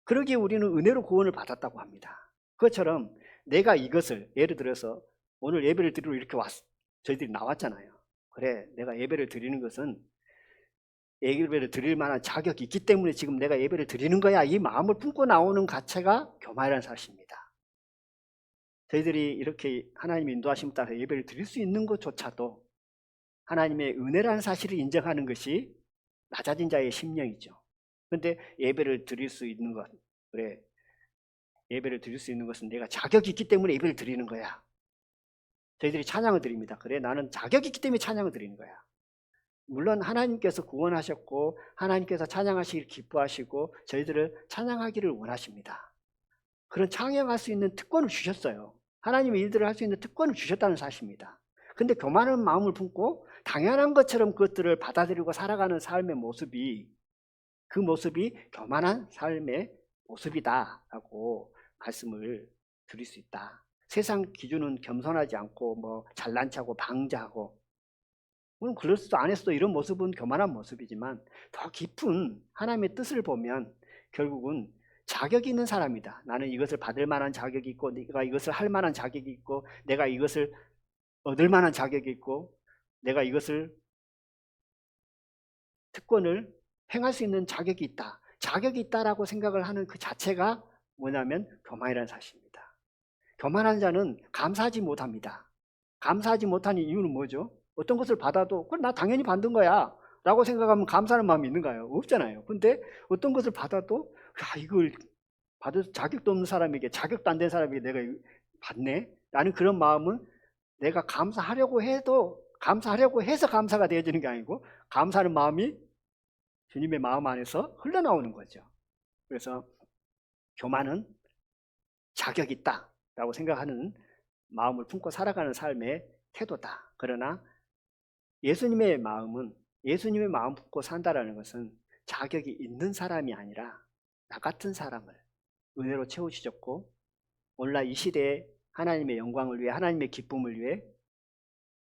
그러기에 우리는 은혜로 구원을 받았다고 합니다. 그것처럼 내가 이것을 예를 들어서 오늘 예배를 드리러 이렇게 저희들이 나왔잖아요. 그래, 내가 예배를 드리는 것은 예배를 드릴 만한 자격이 있기 때문에 지금 내가 예배를 드리는 거야. 이 마음을 품고 나오는 가치가 교만이라는 사실입니다. 저희들이 이렇게 하나님의 인도하심에 따라 예배를 드릴 수 있는 것조차도 하나님의 은혜라는 사실을 인정하는 것이 낮아진 자의 심령이죠. 그런데 예배를 드릴 수 있는 것, 그래, 예배를 드릴 수 있는 것은 내가 자격이 있기 때문에 예배를 드리는 거야. 저희들이 찬양을 드립니다. 그래, 나는 자격이 있기 때문에 찬양을 드리는 거야. 물론 하나님께서 구원하셨고 하나님께서 찬양하시기를 기뻐하시고 저희들을 찬양하기를 원하십니다. 그런 찬양할 수 있는 특권을 주셨어요. 하나님의 일들을 할 수 있는 특권을 주셨다는 사실입니다. 근데 교만한 마음을 품고 당연한 것처럼 그것들을 받아들이고 살아가는 삶의 모습이, 그 모습이 교만한 삶의 모습이다라고 말씀을 드릴 수 있다. 세상 기준은 겸손하지 않고 뭐 잘난 척하고 방자하고, 물론 그럴 수도 안 했어도 이런 모습은 교만한 모습이지만 더 깊은 하나님의 뜻을 보면 결국은 자격이 있는 사람이다. 나는 이것을 받을 만한 자격이 있고, 내가 이것을 할 만한 자격이 있고, 내가 이것을 얻을 만한 자격이 있고, 내가 이것을 특권을 행할 수 있는 자격이 있다. 자격이 있다라고 생각을 하는 그 자체가 뭐냐면 교만이라는 사실입니다. 교만한 자는 감사하지 못합니다. 감사하지 못하는 이유는 뭐죠? 어떤 것을 받아도 그걸 나 당연히 받는 거야 라고 생각하면 감사하는 마음이 있는가요? 없잖아요. 근데 어떤 것을 받아도 야, 이걸 받을 자격도 없는 사람에게, 자격도 안 된 사람에게 내가 받네? 라는 그런 마음은 내가 감사하려고 해서 감사가 되어지는 게 아니고 감사하는 마음이 주님의 마음 안에서 흘러나오는 거죠. 그래서 교만은 자격이 있다 라고 생각하는 마음을 품고 살아가는 삶의 태도다. 그러나 예수님의 마음은, 예수님의 마음 품고 산다라는 것은 자격이 있는 사람이 아니라 나 같은 사람을 은혜로 채워주셨고 오늘날 이 시대에 하나님의 영광을 위해, 하나님의 기쁨을 위해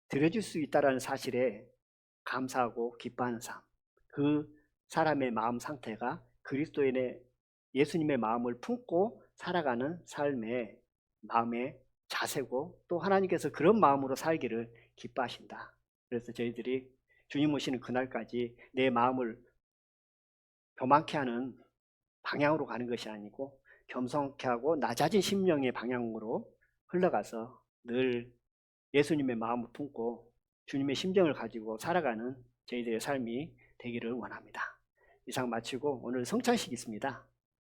드려줄 수 있다는 사실에 감사하고 기뻐하는 삶, 그 사람의 마음 상태가 그리스도인의 예수님의 마음을 품고 살아가는 삶의 마음의 자세고, 또 하나님께서 그런 마음으로 살기를 기뻐하신다. 그래서 저희들이 주님 오시는 그날까지 내 마음을 교만케 하는 방향으로 가는 것이 아니고 겸손케 하고 낮아진 심령의 방향으로 흘러가서 늘 예수님의 마음을 품고 주님의 심정을 가지고 살아가는 저희들의 삶이 되기를 원합니다. 이상 마치고 오늘 성찬식이 있습니다.